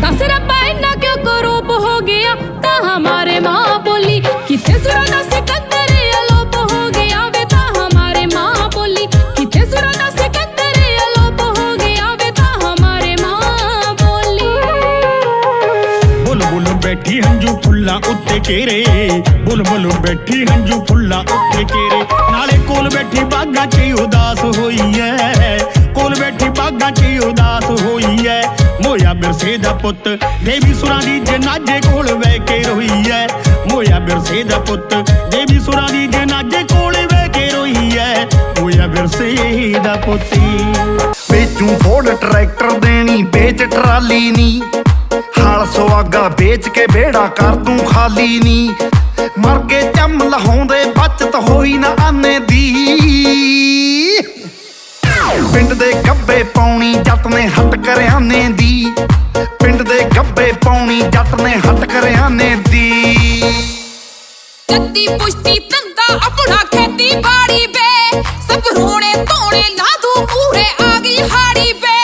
ਦੱਸ ਰੱਬਾ ਇੰਨਾ ਕਿਉਂ ਕਰੋਪ ਹੋ ਗਿਆ। ਤਾਂ ਹਮਾਰੇ ਮਾਂ ਬੋਲੀ ਕਿੱਥੇ ਸੁਰਾਂ ਦਾ ਸਿਕੰਦਰ ਅਲੋਪ ਹੋ ਗਿਆ ਵੇ, ਤਾਂ ਹਮਾਰੇ ਮਾਂ ਬੋਲੀ ਕਿੱਥੇ ਸੁਰਾਂ ਦਾ ਸਿਕੰਦਰ ਅਲੋਪ ਹੋ ਗਿਆ ਵੇ, ਤਾਂ ਹਮਾਰੇ ਮਾਂ ਬੋਲੀ। ਬੁਲ ਬੁਲ ਬੈਠੀ ਹੰਝੂ ਫੁੱਲਾਂ ਉੱਤੇ ਘੇਰੇ, ਬੁਲ ਬੁਲ ਬੈਠੀ ਹੰਝੂ ਫੁੱਲਾਂ ਉੱਤੇ ਘੇਰੇ, ਨਾਲੇ ਕੋਲ ਬੈਠੀ ਬਾਗਾਂ 'ਚ ਉਦਾਸ ਹੋਈ ਐ, ਕੋਲ ਬੈਠੀ ਬਾਗਾਂ 'ਚ ਉਦਾਸ ਹੋਈ ਐ। ਮੋਇਆ ਬਿਰਸੇ ਦਾ ਪੁੱਤ ਦੇਵੀ ਸੁਰਾਂ ਦੀ ਜਨਾਜੇ ਕੋਲ ਬਹਿ ਕੇ ਰੋਈ ਐ, ਮੋਇਆ ਬਿਰਸੇ ਦਾ ਪੁੱਤ ਦੇਵੀ ਸੁਰਾਂ ਦੀ ਜਨਾਜੇ ਕੋਲ ਬਹਿ ਕੇ ਰੋਈ ਐ, ਮੋਇਆ ਬਿਰਸੇ ਦਾ ਪੁੱਤ। ਵੇਚੂ ਫੋੜ ਟਰੈਕਟਰ ਦੇਣੀ ਵੇਚ ਟਰਾਲੀ ਨੀ, ਹਾਲ ਸੁਆਗਾ ਵੇਚ ਕੇ ਬੇੜਾ ਕਰ ਤੂੰ ਖਾਲੀ ਨੀ। ਮਰ ਕੇ ਚੰਮ ਲਹਾਉਂਦੇ ਬਚਤ ਹੋਈ ਨਾ ਆਨੇ ਦੀ, ਪਿੰਡ ਦੇ ਗੱਬੇ ਪਾਉਣੀ ਜੱਟ ਨੇ ਹੱਟ ਕਰਿਆਨੇ ਦੀ, ਪਿੰਡ ਦੇ ਗੱਬੇ ਪਾਉਣੀ ਜੱਟ ਨੇ ਹੱਟ ਕਰਿਆਨੇ ਦੀ। ਜੱਦੀ ਪੁਸ਼ਤੀ ਧੰਦਾ ਆਪਣਾ ਖੇਤੀ ਬਾੜੀ ਬੇ, ਸਭ ਰੋਣੇ ਧੋਣੇ ਲਾ ਦੂ ਮੂਹਰੇ ਆ ਗਈ ਹਾੜੀ ਬੇ।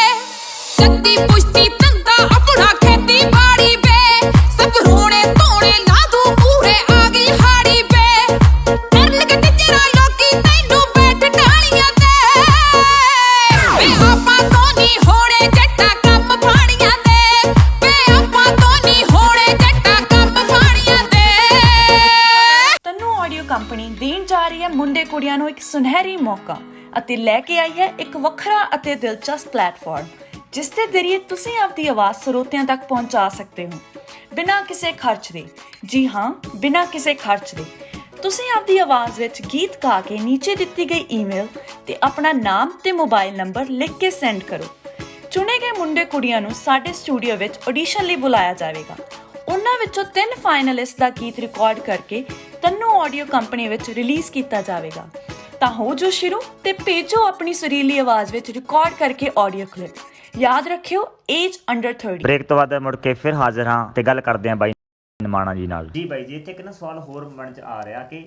ਜੱਦੀ ਪੁਸ਼ਤੀ ਧੰਦਾ ਆਪਣਾ ਖੇਤੀ ਬਾੜੀ ਬੇ, ਸਭ ਰੋਣੇ ਧੋਣੇ ਲਾ ਦੂ ਮੂਹਰੇ ਆ ਗਈ ਹਾੜੀ ਬੇ। ਕਰਨ ਗੱਡੀ ਤੇਰਾ ਲੋਕੀ ਤੈਨੂੰ ਬੈਠ ਢਾਲੀਆਂ ਤੇ, ਵੇ ਆਪਾਂ ਤੋਂ ਨਹੀਂ ਹੋਣੇ ਜੱਟਾ ਕੰਮ ਪਾਣੀਆਂ ਦੇ, ਵੇ ਆਪਾਂ ਤੋਂ ਨਹੀਂ ਹੋਣੇ ਜੱਟਾ ਕੰਮ ਪਾਣੀਆਂ ਦੇ। ਤਨੂੰ ਆਡੀਓ ਕੰਪਨੀ ਦੇਣ ਜਾ ਰਹੀ ਹੈ ਮੁੰਡੇ ਕੁੜੀਆਂ ਨੂੰ ਇੱਕ ਸੁਨਹਿਰੀ ਮੌਕਾ ਅਤੇ ਲੈ ਕੇ ਆਈ ਹੈ ਇੱਕ ਵੱਖਰਾ ਅਤੇ ਦਿਲਚਸਪ ਪਲੇਟਫਾਰਮ, ਜਿਸ ਦੇ ਜ਼ਰੀਏ ਤੁਸੀਂ ਆਪਦੀ ਆਵਾਜ਼ ਸਰੋਤਿਆਂ ਤੱਕ ਪਹੁੰਚਾ ਸਕਦੇ ਹੋ ਬਿਨਾਂ ਕਿਸੇ ਖਰਚ ਦੇ। ਜੀ ਹਾਂ, ਬਿਨਾਂ ਕਿਸੇ ਖਰਚ ਦੇ। ਤੁਸੀਂ ਆਪਦੀ ਆਵਾਜ਼ ਵਿੱਚ ਗੀਤ ਗਾ ਕੇ ਨੀਚੇ ਦਿੱਤੀ ਗਈ ਈਮੇਲ ਤੇ ਆਪਣਾ ਨਾਮ ਤੇ ਮੋਬਾਈਲ ਨੰਬਰ ਲਿਖ ਕੇ ਸੈਂਡ ਕਰੋ। ਚੁਣੇ ਗਏ ਮੁੰਡੇ ਕੁੜੀਆਂ ਨੂੰ ਸਾਡੇ ਸਟੂਡੀਓ ਵਿੱਚ ਆਡੀਸ਼ਨ ਲਈ ਬੁਲਾਇਆ ਜਾਵੇਗਾ। ਉਹਨਾਂ ਵਿੱਚੋਂ 3 ਫਾਈਨਲਿਸਟ ਦਾ ਗੀਤ ਰਿਕਾਰਡ ਕਰਕੇ ਤਨੂੰ ਆਡੀਓ ਕੰਪਨੀ ਵਿੱਚ ਰਿਲੀਜ਼ ਕੀਤਾ ਜਾਵੇਗਾ। ਤਾਂ ਹੋ ਜੋ ਸ਼ੁਰੂ ਤੇ ਭੇਜੋ ਆਪਣੀ ਸੁਰੀਲੀ ਆਵਾਜ਼ ਵਿੱਚ ਰਿਕਾਰਡ ਕਰਕੇ ਆਡੀਓ ਕਲਿੱਪ। ਯਾਦ ਰੱਖਿਓ, ਏਜ ਅੰਡਰ 30। ਬ੍ਰੇਕ ਤੋਂ ਬਾਅਦ ਮੁੜ ਕੇ ਫਿਰ ਹਾਜ਼ਰ ਹਾਂ ਤੇ ਗੱਲ ਕਰਦੇ ਹਾਂ ਬਾਈ ਨਿਮਾਣਾ ਜੀ ਨਾਲ। ਜੀ ਬਾਈ ਜੀ, ਇੱਥੇ ਇੱਕ ਸਵਾਲ ਹੋਰ ਮਨ 'ਚ ਆ ਰਿਹਾ ਕਿ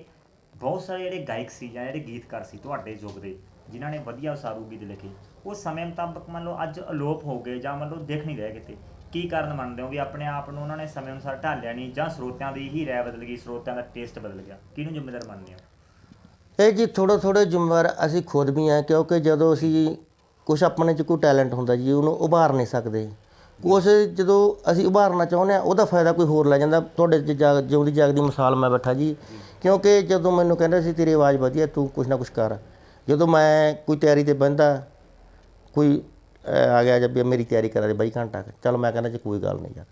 ਬਹੁਤ ਸਾਰੇ ਜਿਹੜੇ ਗਾਇਕ ਸੀ ਜਾਂ ਜਿਹੜੇ ਗੀਤਕਾਰ ਸੀ ਤੁਹਾਡੇ ਯੁੱਗ ਦੇ, ਜਿਨ੍ਹਾਂ ਨੇ ਵਧੀਆ ਉਸਾਰੂ ਗੀਤ ਲਿਖੇ, ਉਹ ਸਮੇਂ ਮੁਤਾਬਕ ਮੰਨ ਲਓ ਅੱਜ ਅਲੋਪ ਹੋ ਗਏ ਜਾਂ ਮੰਨ ਲਓ ਦਿਖ ਨਹੀਂ ਰਹੇ ਕਿਤੇ। ਕੀ ਕਾਰਨ ਮੰਨਦੇ ਹੋ ਵੀ ਆਪਣੇ ਆਪ ਨੂੰ ਉਹਨਾਂ ਨੇ ਸਮੇਂ ਅਨੁਸਾਰ ਢਾਲਿਆ ਨਹੀਂ, ਜਾਂ ਸਰੋਤਿਆਂ ਦੀ ਹੀ ਰਾਏ ਬਦਲ ਗਈ, ਸਰੋਤਿਆਂ ਦਾ ਟੇਸਟ ਬਦਲ ਗਿਆ? ਕਿਹਨੂੰ ਜ਼ਿੰਮੇਵਾਰ ਮੰਨਦੇ ਹੋ? ਇਹ ਜੀ ਥੋੜ੍ਹੇ ਜ਼ਿੰਮੇਵਾਰ ਅਸੀਂ ਖੁਦ ਵੀ ਹਾਂ, ਕਿਉਂਕਿ ਜਦੋਂ ਅਸੀਂ ਕੁਛ ਆਪਣੇ 'ਚ ਕੋਈ ਟੈਲੈਂਟ ਹੁੰਦਾ ਜੀ, ਉਹਨੂੰ ਉਭਾਰ ਨਹੀਂ ਸਕਦੇ। ਕੁਛ ਜਦੋਂ ਅਸੀਂ ਉਭਾਰਨਾ ਚਾਹੁੰਦੇ ਹਾਂ, ਉਹਦਾ ਫਾਇਦਾ ਕੋਈ ਹੋਰ ਲੈ ਜਾਂਦਾ। ਤੁਹਾਡੇ 'ਚ ਜਿਉਂਦੀ ਜਾਗਦੀ ਮਿਸਾਲ ਮੈਂ ਬੈਠਾ ਜੀ, ਕਿਉਂਕਿ ਜਦੋਂ ਮੈਨੂੰ ਕਹਿੰਦੇ ਸੀ ਤੇਰੀ ਆਵਾਜ਼ ਵਧੀਆ, ਤੂੰ ਕੁਛ ਨਾ ਕੁਛ ਕਰ, ਜਦੋਂ ਮੈਂ ਕੋਈ ਤਿਆਰੀ 'ਤੇ ਬਹਿੰਦਾ, ਕੋਈ ਆ ਗਿਆ ਜਦ ਮੇਰੀ ਤਿਆਰੀ ਕਰਾ ਦੇ ਬਾਈ ਘੰਟਾ, ਚਲ ਮੈਂ ਕਹਿੰਦਾ ਜੀ ਕੋਈ ਗੱਲ ਨਹੀਂ ਯਾਰ,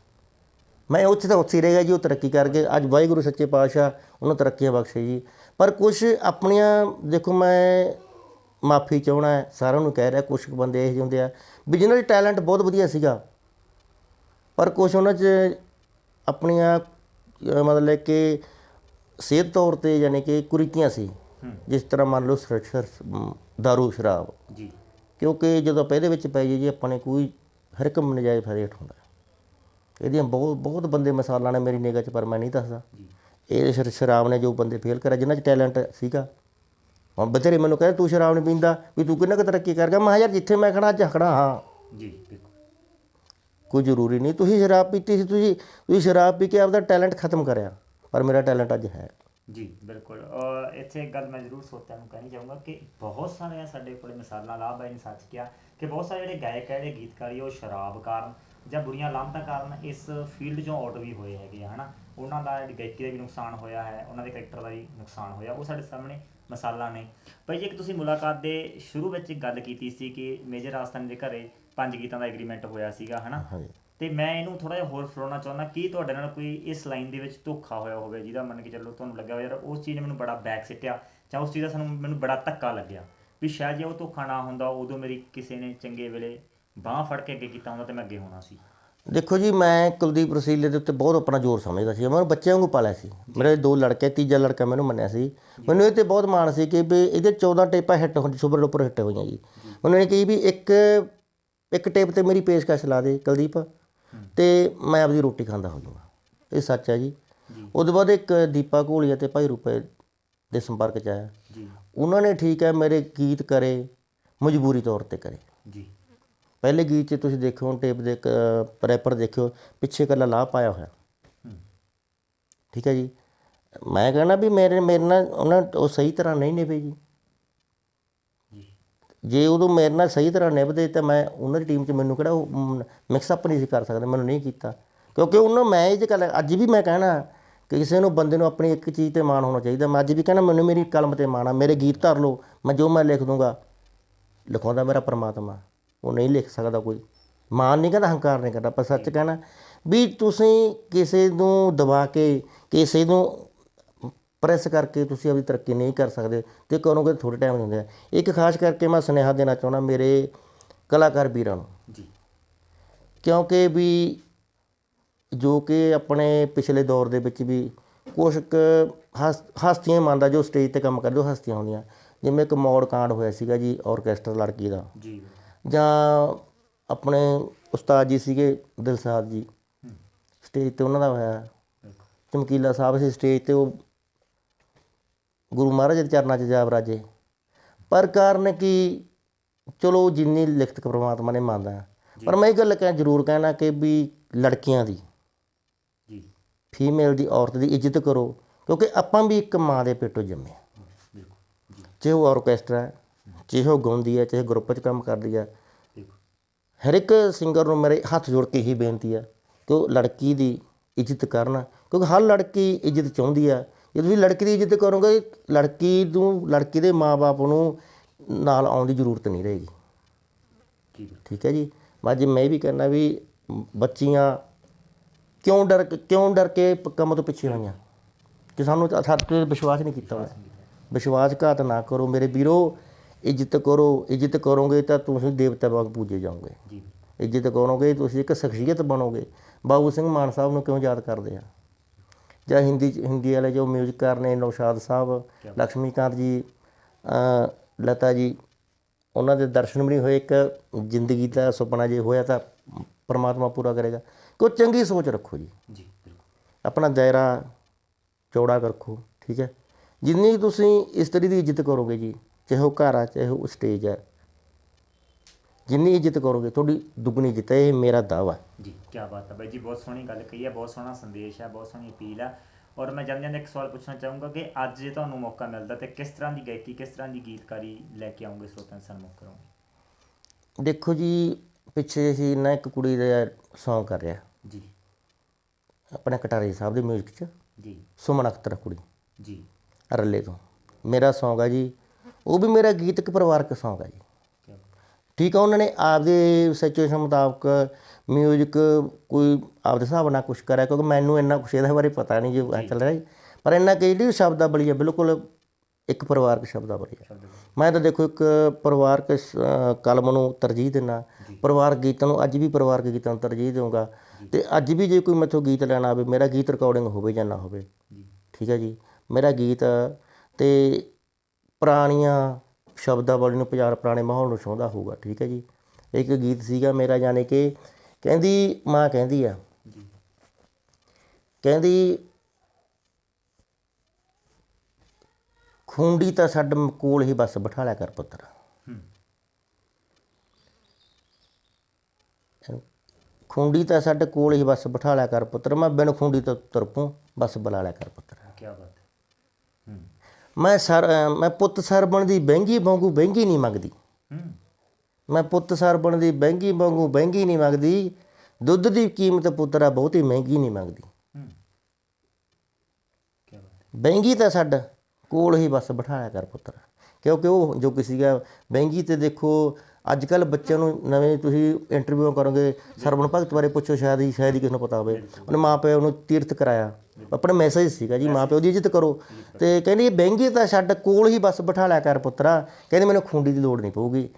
ਮੈਂ ਉੱਥੇ ਤਾਂ ਉੱਥੇ ਹੀ ਰਹਿ ਗਿਆ ਜੀ। ਉਹ ਤਰੱਕੀ ਕਰਕੇ ਅੱਜ ਵਾਹਿਗੁਰੂ ਸੱਚੇ ਪਾਤਸ਼ਾਹ ਉਹਨੂੰ ਤਰੱਕੀਆਂ ਬਖਸ਼ੇ ਜੀ। ਪਰ ਕੁਛ ਆਪਣੀਆਂ ਦੇਖੋ, ਮੈਂ ਮਾਫੀ ਚਾਹੁੰਦਾ ਸਾਰਿਆਂ ਨੂੰ ਕਹਿ ਰਿਹਾ, ਕੁਛ ਬੰਦੇ ਇਹੋ ਜਿਹੇ ਹੁੰਦੇ ਆ ਵੀ ਜਿਹਨਾਂ 'ਚ ਟੈਲੈਂਟ ਬਹੁਤ ਵਧੀਆ ਸੀਗਾ, ਪਰ ਕੁਛ ਉਹਨਾਂ 'ਚ ਆਪਣੀਆਂ ਮਤਲਬ ਕਿ ਸਿਹਤ ਤੌਰ 'ਤੇ ਯਾਨੀ ਕਿ ਕੁਰੀਤੀਆਂ ਸੀ। ਜਿਸ ਤਰ੍ਹਾਂ ਮੰਨ ਲਓ ਦਾਰੂ ਸ਼ਰਾਬ ਜੀ, ਕਿਉਂਕਿ ਜਦੋਂ ਆਪਾਂ ਇਹਦੇ ਵਿੱਚ ਪੈ ਜਾਈਏ ਜੀ, ਆਪਾਂ ਨੇ ਕੋਈ ਹਰ ਇੱਕ ਨਜਾਇਜ਼ ਫਾਇਦਾ ਉਠਾਉਂਦਾ। ਇਹਦੀਆਂ ਬਹੁਤ ਬੰਦੇ ਮਿਸਾਲਾਂ ਨੇ ਮੇਰੀ ਨਿਗਾਹ 'ਚ, ਪਰ ਮੈਂ ਨਹੀਂ ਦੱਸਦਾ। ਇਹ ਸ਼ਰਾਬ ਨੇ ਜੋ ਬੰਦੇ ਫੇਲ ਕਰਿਆ, ਜਿਨ੍ਹਾਂ 'ਚ ਟੈਲੈਂਟ ਸੀਗਾ। ਹੁਣ ਬਥੇਰੇ ਮੈਨੂੰ ਕਹਿੰਦੇ ਤੂੰ ਸ਼ਰਾਬ ਨਹੀਂ ਪੀਂਦਾ ਵੀ ਤੂੰ ਕਿੰਨਾ ਕੁ ਤਰੱਕੀ ਕਰ ਗਿਆ। ਮੈਂ ਯਾਰ ਜਿੱਥੇ ਮੈਂ ਖੜਾ ਅੱਜ ਖੜਾ ਹਾਂ ਜੀ। ਕੋਈ ਜ਼ਰੂਰੀ ਨਹੀਂ ਤੁਸੀਂ ਸ਼ਰਾਬ ਪੀਤੀ ਸੀ, ਤੁਸੀਂ ਸ਼ਰਾਬ ਪੀ ਕੇ ਆਪਦਾ ਟੈਲੈਂਟ ਖਤਮ ਕਰਿਆ, ਪਰ ਮੇਰਾ ਟੈਲੈਂਟ ਅੱਜ ਹੈ। ਜੀ ਬਿਲਕੁਲ। ਇੱਥੇ ਇੱਕ ਗੱਲ ਮੈਂ ਜ਼ਰੂਰ ਸਰੋਤਿਆਂ ਨੂੰ ਕਹਿਣੀ ਚਾਹੂੰਗਾ ਕਿ ਬਹੁਤ ਸਾਰੀਆਂ ਸਾਡੇ ਕੋਲ ਮਿਸਾਲਾਂ ਲਾਭ ਬਾਈ ਨੇ ਸੱਚ ਕਿਹਾ ਕਿ ਬਹੁਤ ਸਾਰੇ ਜਿਹੜੇ ਗਾਇਕ ਹੈ, ਜਿਹੜੇ ਗੀਤਕਾਰੀ, ਉਹ ਸ਼ਰਾਬ ਕਾਰਨ ਜਾਂ ਬੁਰੀਆਂ ਲਾਹਮਤਾਂ ਕਾਰਨ ਇਸ ਫੀਲਡ 'ਚੋਂ ਆਊਟ ਵੀ ਹੋਏ ਹੈਗੇ ਆ, ਹੈ ਨਾ। ਉਹਨਾਂ ਦਾ ਜਿਹੜੀ ਗਾਇਕੀ ਦਾ ਵੀ ਨੁਕਸਾਨ ਹੋਇਆ ਹੈ, ਉਹਨਾਂ ਦੇ ਕਰੈਕਟਰ ਦਾ ਵੀ ਨੁਕਸਾਨ ਹੋਇਆ, ਉਹ ਸਾਡੇ ਸਾਹਮਣੇ ਮਿਸਾਲਾਂ ਨੇ। ਭਾਈ ਜੀ, ਇੱਕ ਤੁਸੀਂ ਮੁਲਾਕਾਤ ਦੇ ਸ਼ੁਰੂ ਵਿੱਚ ਗੱਲ ਕੀਤੀ ਸੀ ਕਿ ਮੇਜਰ ਰਾਜਸਥਾਨ ਦੇ ਘਰੇ 5 ਗੀਤਾਂ ਦਾ ਐਗਰੀਮੈਂਟ ਹੋਇਆ ਸੀਗਾ, ਹੈ ਨਾ। ਹਾਂਜੀ। ਤੇ ਮੈਂ ਇਹਨੂੰ ਥੋੜਾ ਜਿਹਾ ਹੋਰ ਫਲੋਣਾ ਚਾਹੁੰਦਾ ਕਿ ਤੁਹਾਡੇ ਨਾਲ ਕੋਈ ਇਸ ਲਾਈਨ ਦੇ ਵਿੱਚ ਧੋਖਾ ਹੋਇਆ ਹੋਵੇ, ਜਿਹਦਾ ਮੰਨ ਕੇ ਚੱਲੋ ਤੁਹਾਨੂੰ ਲੱਗਾ ਯਾਰ ਉਸ ਚੀਜ਼ ਨੇ ਮੈਨੂੰ ਬੜਾ ਬੈਕ ਸਿੱਟਿਆ, ਜਾਂ ਉਸ ਚੀਜ਼ ਦਾ ਮੈਨੂੰ ਬੜਾ ਧੱਕਾ ਲੱਗਿਆ, ਵੀ ਸ਼ਾਇਦ ਜੇ ਉਹ ਧੋਖਾ ਨਾ ਹੁੰਦਾ, ਉਦੋਂ ਮੇਰੀ ਕਿਸੇ ਨੇ ਚੰਗੇ ਵੇਲੇ ਬਾਂਹ ਫੜ ਕੇ ਅੱਗੇ ਕੀਤਾ ਹੁੰਦਾ ਤੇ ਮੈਂ ਅੱਗੇ ਹੋਣਾ ਸੀ। ਦੇਖੋ ਜੀ, ਮੈਂ ਕੁਲਦੀਪ ਰਸੀਲੇ ਦੇ ਉੱਤੇ ਬਹੁਤ ਆਪਣਾ ਜ਼ੋਰ ਸਮਝਦਾ ਸੀ। ਮੈਂ ਬੱਚਿਆਂ ਵਾਂਗੂ ਪਾਲਿਆ ਸੀ। ਮੇਰੇ 2 ਲੜਕੇ, ਤੀਜਾ ਲੜਕਾ ਮੈਨੂੰ ਮੰਨਿਆ ਸੀ। ਮੈਨੂੰ ਇਹ 'ਤੇ ਬਹੁਤ ਮਾਣ ਸੀ ਕਿ ਵੀ ਇਹਦੇ 14 ਟੇਪਾਂ ਹਿੱਟ ਹੋਣ, ਸੁਪਰ ਡੁਪਰ ਹਿੱਟ ਹੋਈਆਂ ਜੀ। ਉਹਨਾਂ ਨੇ ਕਹੀ ਵੀ ਇੱਕ ਟੇਪ 'ਤੇ ਮੇਰੀ ਪੇਸ਼ਕਸ਼ ਲਾ ਦੇ ਕੁਲਦੀਪ, ਤੇ ਮੈਂ ਆਪਦੀ ਰੋਟੀ ਖਾਂਦਾ ਹੋ ਜਾਊਗਾ। ਇਹ ਸੱਚ ਹੈ ਜੀ। ਉਹ ਤੋਂ ਬਾਅਦ ਇੱਕ ਦੀਪਾ ਘੋਲੀਆ ਤੇ ਭਾਈ ਰੂਪੇ ਦੇ ਸੰਪਰਕ 'ਚ ਆਇਆ। ਉਹਨਾਂ ਨੇ ਠੀਕ ਹੈ ਮੇਰੇ ਗੀਤ ਕਰੇ, ਮਜਬੂਰੀ ਤੌਰ 'ਤੇ ਕਰੇ ਜੀ। ਪਹਿਲੇ ਗੀਤ 'ਚ ਤੁਸੀਂ ਦੇਖੋ ਟੇਪ ਦੇ ਇੱਕ ਰੈਪਰ ਦੇਖਿਓ, ਪਿੱਛੇ ਇਕੱਲਾ ਲਾਹ ਪਾਇਆ ਹੋਇਆ, ਠੀਕ ਹੈ ਜੀ। ਮੈਂ ਕਹਿਣਾ ਵੀ ਮੇਰੇ ਨਾਲ ਉਹਨਾਂ ਉਹ ਸਹੀ ਤਰ੍ਹਾਂ ਨਹੀਂ ਨਿਭੇ ਜੀ। ਜੇ ਉਦੋਂ ਮੇਰੇ ਨਾਲ ਸਹੀ ਤਰ੍ਹਾਂ ਨਿਭਦੇ ਤਾਂ ਮੈਂ ਉਹਨਾਂ ਦੀ ਟੀਮ 'ਚ ਮੈਨੂੰ ਕਿਹੜਾ ਉਹ ਮਿਕਸਅਪ ਨਹੀਂ ਸੀ ਕਰ ਸਕਦਾ, ਮੈਨੂੰ ਨਹੀਂ ਕੀਤਾ, ਕਿਉਂਕਿ ਉਹਨਾਂ ਮੈਂ ਇਹ 'ਚ ਗੱਲ ਅੱਜ ਵੀ ਮੈਂ ਕਹਿਣਾ ਕਿ ਕਿਸੇ ਨੂੰ ਬੰਦੇ ਨੂੰ ਆਪਣੀ ਇੱਕ ਚੀਜ਼ 'ਤੇ ਮਾਣ ਹੋਣਾ ਚਾਹੀਦਾ। ਮੈਂ ਅੱਜ ਵੀ ਕਹਿਣਾ ਮੈਨੂੰ ਮੇਰੀ ਕਲਮ 'ਤੇ ਮਾਣ ਆ, ਮੇਰੇ ਗੀਤ ਧਰ ਲਓ, ਮੈਂ ਜੋ ਮੈਂ ਲਿਖ ਦੂੰਗਾ, ਲਿਖਾਉਂਦਾ ਮੇਰਾ ਪਰਮਾਤਮਾ, ਉਹ ਨਹੀਂ ਲਿਖ ਸਕਦਾ ਕੋਈ। ਮਾਣ ਨਹੀਂ ਕਹਿੰਦਾ, ਹੰਕਾਰ ਨਹੀਂ ਕਰਦਾ, ਪਰ ਸੱਚ ਕਹਿਣਾ ਵੀ ਤੁਸੀਂ ਕਿਸੇ ਨੂੰ ਦਬਾ ਕੇ, ਕਿਸੇ ਨੂੰ ਪ੍ਰੈਸ ਕਰਕੇ ਤੁਸੀਂ ਆਪਣੀ ਤਰੱਕੀ ਨਹੀਂ ਕਰ ਸਕਦੇ, ਅਤੇ ਕਰੋਗੇ ਥੋੜ੍ਹੇ ਟਾਈਮ ਹੁੰਦੇ ਆ। ਇੱਕ ਖਾਸ ਕਰਕੇ ਮੈਂ ਸੁਨੇਹਾ ਦੇਣਾ ਚਾਹੁੰਦਾ ਮੇਰੇ ਕਲਾਕਾਰ ਵੀਰਾਂ ਨੂੰ ਜੀ, ਕਿਉਂਕਿ ਵੀ ਜੋ ਕਿ ਆਪਣੇ ਪਿਛਲੇ ਦੌਰ ਦੇ ਵਿੱਚ ਵੀ ਕੁਛ ਕੁ ਹਸਤੀਆਂ ਮੰਨਦਾ ਜੋ ਸਟੇਜ 'ਤੇ ਕੰਮ ਕਰਦੇ, ਉਹ ਹਸਤੀਆਂ ਹੁੰਦੀਆਂ। ਜਿਵੇਂ ਇੱਕ ਮੌੜ ਕਾਂਡ ਹੋਇਆ ਸੀਗਾ ਜੀ ਔਰਕੈਸਟਰਾ ਲੜਕੀ ਦਾ ਜੀ, ਜਾਂ ਆਪਣੇ ਉਸਤਾਦ ਜੀ ਸੀਗੇ ਦਿਲਸਾਦ ਜੀ, ਸਟੇਜ 'ਤੇ ਉਹਨਾਂ ਦਾ ਹੋਇਆ। ਚਮਕੀਲਾ ਸਾਹਿਬ ਸੀ ਸਟੇਜ 'ਤੇ, ਉਹ ਗੁਰੂ ਮਹਾਰਾਜ ਦੇ ਚਰਨਾਂ 'ਚ ਜਾ ਵਰਾਜੇ। ਪਰ ਕਾਰਨ ਕਿ ਚਲੋ ਜਿੰਨੀ ਲਿਖਤ ਪਰਮਾਤਮਾ ਨੇ ਮੰਨਦਾ, ਪਰ ਮੈਂ ਇਹ ਗੱਲ ਜ਼ਰੂਰ ਕਹਿਣਾ ਕਿ ਵੀ ਲੜਕੀਆਂ ਦੀ, ਫੀਮੇਲ ਦੀ, ਔਰਤ ਦੀ ਇੱਜ਼ਤ ਕਰੋ, ਕਿਉਂਕਿ ਆਪਾਂ ਵੀ ਇੱਕ ਮਾਂ ਦੇ ਪੇਟੋਂ ਜੰਮੇ ਆ। ਚਾਹੇ ਉਹ ਔਰਕੈਸਟਰਾ ਹੈ, ਚਾਹੇ ਉਹ ਗਾਉਂਦੀ ਹੈ, ਚਾਹੇ ਗਰੁੱਪ 'ਚ ਕੰਮ ਕਰਦੀ ਹੈ, ਹਰ ਇੱਕ ਸਿੰਗਰ ਨੂੰ ਮੇਰੇ ਹੱਥ ਜੋੜ ਕੇ ਹੀ ਬੇਨਤੀ ਹੈ ਕਿ ਉਹ ਲੜਕੀ ਦੀ ਇੱਜ਼ਤ ਕਰਨ, ਕਿਉਂਕਿ ਹਰ ਲੜਕੀ ਇੱਜ਼ਤ ਚਾਹੁੰਦੀ ਹੈ। ਜੇ ਤੁਸੀਂ ਲੜਕੀ ਦੀ ਇੱਜ਼ਤ ਕਰੋਗੇ, ਲੜਕੀ ਦੇ ਮਾਂ-ਬਾਪ ਨੂੰ ਨਾਲ ਆਉਣ ਦੀ ਜ਼ਰੂਰਤ ਨਹੀਂ ਰਹੇਗੀ, ਠੀਕ ਹੈ ਜੀ। ਅੱਜ ਮੈਂ ਵੀ ਕਹਿੰਦਾ ਵੀ ਬੱਚੀਆਂ ਕਿਉਂ ਡਰ ਕੇ ਕੰਮ ਤੋਂ ਪਿੱਛੇ ਹੋਈਆਂ, ਕਿ ਸਾਨੂੰ ਸਾਡੇ 'ਤੇ ਵਿਸ਼ਵਾਸ ਨਹੀਂ ਕੀਤਾ ਹੋਇਆ। ਵਿਸ਼ਵਾਸਘਾਤ ਨਾ ਕਰੋ ਮੇਰੇ ਵੀਰੋ, ਇੱਜ਼ਤ ਕਰੋ। ਇੱਜ਼ਤ ਕਰੋਗੇ ਤਾਂ ਤੁਸੀਂ ਦੇਵਤਾ ਵਾਂਗ ਪੂਜੇ ਜਾਓਗੇ। ਇੱਜ਼ਤ ਕਰੋਗੇ ਤੁਸੀਂ ਇੱਕ ਸ਼ਖਸੀਅਤ ਬਣੋਗੇ। ਬਾਬੂ ਸਿੰਘ ਮਾਨ ਸਾਹਿਬ ਨੂੰ ਕਿਉਂ ਯਾਦ ਕਰਦੇ ਆ, ਜਾਂ ਹਿੰਦੀ ਵਾਲੇ ਜੋ ਮਿਊਜ਼ਿਕਕਾਰ ਨੇ, ਨੌਸ਼ਾਦ ਸਾਹਿਬ, ਲਕਸ਼ਮੀਕਾਂਤ ਜੀ, ਲਤਾ ਜੀ, ਉਹਨਾਂ ਦੇ ਦਰਸ਼ਨ ਵੀ ਨਹੀਂ ਹੋਏ। ਇੱਕ ਜ਼ਿੰਦਗੀ ਦਾ ਸੁਪਨਾ ਜੇ ਹੋਇਆ ਤਾਂ ਪਰਮਾਤਮਾ ਪੂਰਾ ਕਰੇਗਾ। ਕੋਈ ਚੰਗੀ ਸੋਚ ਰੱਖੋ ਜੀ, ਆਪਣਾ ਦਾਇਰਾ ਚੌੜਾ ਰੱਖੋ, ਠੀਕ ਹੈ। ਜਿੰਨੀ ਤੁਸੀਂ ਇਸਤਰੀ ਦੀ ਇੱਜ਼ਤ ਕਰੋਗੇ ਜੀ, ਚਾਹੇ ਉਹ ਘਰ ਆ, ਚਾਹੇ ਉਹ ਸਟੇਜ ਹੈ, ਜਿੰਨੀ ਇੱਜ਼ਤ ਕਰੋਗੇ ਤੁਹਾਡੀ ਦੁੱਗਣੀ ਇੱਜ਼ਤ ਹੈ। ਇਹ ਮੇਰਾ ਦਾਅਵਾ ਜੀ। ਕੀ ਬਾਤ ਹੈ ਬਾਈ ਜੀ, ਬਹੁਤ ਸੋਹਣੀ ਗੱਲ ਕਹੀ ਹੈ, ਬਹੁਤ ਸੋਹਣਾ ਸੰਦੇਸ਼ ਹੈ, ਬਹੁਤ ਸੋਹਣੀ ਅਪੀਲ ਹੈ। ਔਰ ਮੈਂ ਜਾਂਦੇ ਇੱਕ ਸਵਾਲ ਪੁੱਛਣਾ ਚਾਹੂੰਗਾ ਕਿ ਅੱਜ ਜੇ ਤੁਹਾਨੂੰ ਮੌਕਾ ਮਿਲਦਾ ਤਾਂ ਕਿਸ ਤਰ੍ਹਾਂ ਦੀ ਗਾਇਕੀ, ਕਿਸ ਤਰ੍ਹਾਂ ਦੀ ਗੀਤਕਾਰੀ ਲੈ ਕੇ ਆਉਂਗੇ, ਸਰੋਤਿਆਂ ਦੇ ਸਨਮੁਖ ਕਰੋਗੇ? ਦੇਖੋ ਜੀ, ਪਿੱਛੇ ਅਸੀਂ ਨਾ ਇੱਕ ਕੁੜੀ ਦਾ ਸੌਂਗ ਕਰ ਰਿਹਾ ਜੀ, ਆਪਣੇ ਕਟਾਰੇ ਸਾਹਿਬ ਦੇ ਮਿਊਜ਼ਿਕ 'ਚ ਜੀ, ਸੁਮਨ ਅਖਤਰ ਕੁੜੀ ਜੀ, ਰੱਲੇ ਤੋਂ ਮੇਰਾ ਸੌਂਗ ਆ ਜੀ। ਉਹ ਵੀ ਮੇਰਾ ਗੀਤਕ ਪਰਿਵਾਰਕ ਸੌਂਗ ਆ ਜੀ, ਠੀਕ ਆ। ਉਹਨਾਂ ਨੇ ਆਪਦੇ ਸਿਚੁਏਸ਼ਨ ਮੁਤਾਬਕ ਮਿਊਜ਼ਿਕ ਕੋਈ ਆਪਦੇ ਹਿਸਾਬ ਨਾਲ ਕੁਛ ਕਰਿਆ, ਕਿਉਂਕਿ ਮੈਨੂੰ ਇੰਨਾ ਕੁਛ ਇਹਦੇ ਬਾਰੇ ਪਤਾ ਨਹੀਂ ਜੀ ਚੱਲ ਰਿਹਾ ਜੀ। ਪਰ ਇੰਨਾ ਕਿ ਜਿਹੜੀ ਸ਼ਬਦਾਵਲੀ ਆ ਬਿਲਕੁਲ ਇੱਕ ਪਰਿਵਾਰਕ ਸ਼ਬਦਾਵਲੀ ਆ। ਮੈਂ ਤਾਂ ਦੇਖੋ ਇੱਕ ਪਰਿਵਾਰਕ ਕਲਮ ਨੂੰ ਤਰਜੀਹ ਦਿੰਦਾ, ਪਰਿਵਾਰਕ ਗੀਤਾਂ ਨੂੰ ਅੱਜ ਵੀ ਪਰਿਵਾਰਕ ਗੀਤਾਂ ਨੂੰ ਤਰਜੀਹ ਦਊਂਗਾ। ਅਤੇ ਅੱਜ ਵੀ ਜੇ ਕੋਈ ਮੈਥੋਂ ਗੀਤ ਲੈਣਾ ਆਵੇ, ਮੇਰਾ ਗੀਤ ਰਿਕਾਰਡਿੰਗ ਹੋਵੇ ਜਾਂ ਨਾ ਹੋਵੇ, ਠੀਕ ਹੈ ਜੀ, ਮੇਰਾ ਗੀਤ ਅਤੇ ਪੁਰਾਣੀਆਂ ਸ਼ਬਦਾਵਲੀ ਨੂੰ, ਪੁਰਾਣੇ ਮਾਹੌਲ ਨੂੰ ਛੂਹਦਾ ਹੋਊਗਾ, ਠੀਕ ਹੈ ਜੀ। ਇੱਕ ਗੀਤ ਸੀਗਾ ਮੇਰਾ, ਯਾਨੀ ਕਿ ਕਹਿੰਦੀ ਮਾਂ ਕਹਿੰਦੀ ਆ, ਕਹਿੰਦੀ ਖੂੰਡੀ ਤਾਂ ਛੱਡ ਕੋਲ ਹੀ ਬਸ ਬਿਠਾ ਲਿਆ ਕਰ ਪੁੱਤਰ, ਖੁੰਡੀ ਤਾਂ ਸਾਡੇ ਕੋਲ ਹੀ ਬਸ ਬਿਠਾ ਲਿਆ ਕਰ ਪੁੱਤਰ, ਮੈਂ ਬਿਨ ਖੁੰਡੀ ਤੋਂ ਤੁਰ ਪਊਂ, ਬਸ ਬੁਲਾ ਲਿਆ ਕਰ ਪੁੱਤਰ। ਕੀ ਬਾਤ ਹੈ। ਮੈਂ ਪੁੱਤ ਸਰਬਣ ਦੀ ਬਹਿੰਗੀ ਵਾਂਗੂ ਬਹਿੰਗੀ ਨਹੀਂ ਮੰਗਦੀ, ਮੈਂ ਪੁੱਤ ਸਰਬਣ ਦੀ ਬਹਿੰਗੀ ਵਾਂਗੂ ਬਹਿੰਗੀ ਨਹੀਂ ਮੰਗਦੀ, ਦੁੱਧ ਦੀ ਕੀਮਤ ਪੁੱਤਰਾ ਬਹੁਤੀ ਮਹਿੰਗੀ ਨਹੀਂ ਮੰਗਦੀ। ਬਹਿੰਗੀ ਤਾਂ ਸਾਡਾ ਕੋਲ ਹੀ ਬਸ ਬਿਠਾਇਆ ਕਰ ਪੁੱਤਰ, ਕਿਉਂਕਿ ਉਹ ਜੋ ਕਿਸੇ ਦਾ ਬਹਿੰਗੀ ਤੇ ਦੇਖੋ ਅੱਜ ਕੱਲ੍ਹ ਬੱਚਿਆਂ ਨੂੰ ਨਵੇਂ ਤੁਸੀਂ ਇੰਟਰਵਿਊ ਕਰੋਗੇ ਸਰਵਣ ਭਗਤ ਬਾਰੇ ਪੁੱਛੋ, ਸ਼ਾਇਦ ਹੀ ਕਿਸੇ ਨੂੰ ਪਤਾ ਹੋਵੇ। ਉਹਨੇ ਮਾਂ ਪਿਓ ਨੂੰ ਤੀਰਥ ਕਰਾਇਆ, ਆਪਣਾ ਮੈਸੇਜ ਸੀਗਾ ਜੀ ਮਾਂ ਪਿਓ ਦੀ ਇੱਜ਼ਤ ਕਰੋ। ਤੇ ਕਹਿੰਦੀ ਬਹਿੰਗੀ ਤਾਂ ਛੱਡ ਕੋਲ ਹੀ ਬਸ ਬਿਠਾ ਲਿਆ ਕਰ ਪੁੱਤਰਾ, ਕਹਿੰਦੀ ਮੈਨੂੰ ਖੁੰਡੀ ਦੀ ਲੋੜ ਨਹੀਂ ਪਊਗੀ,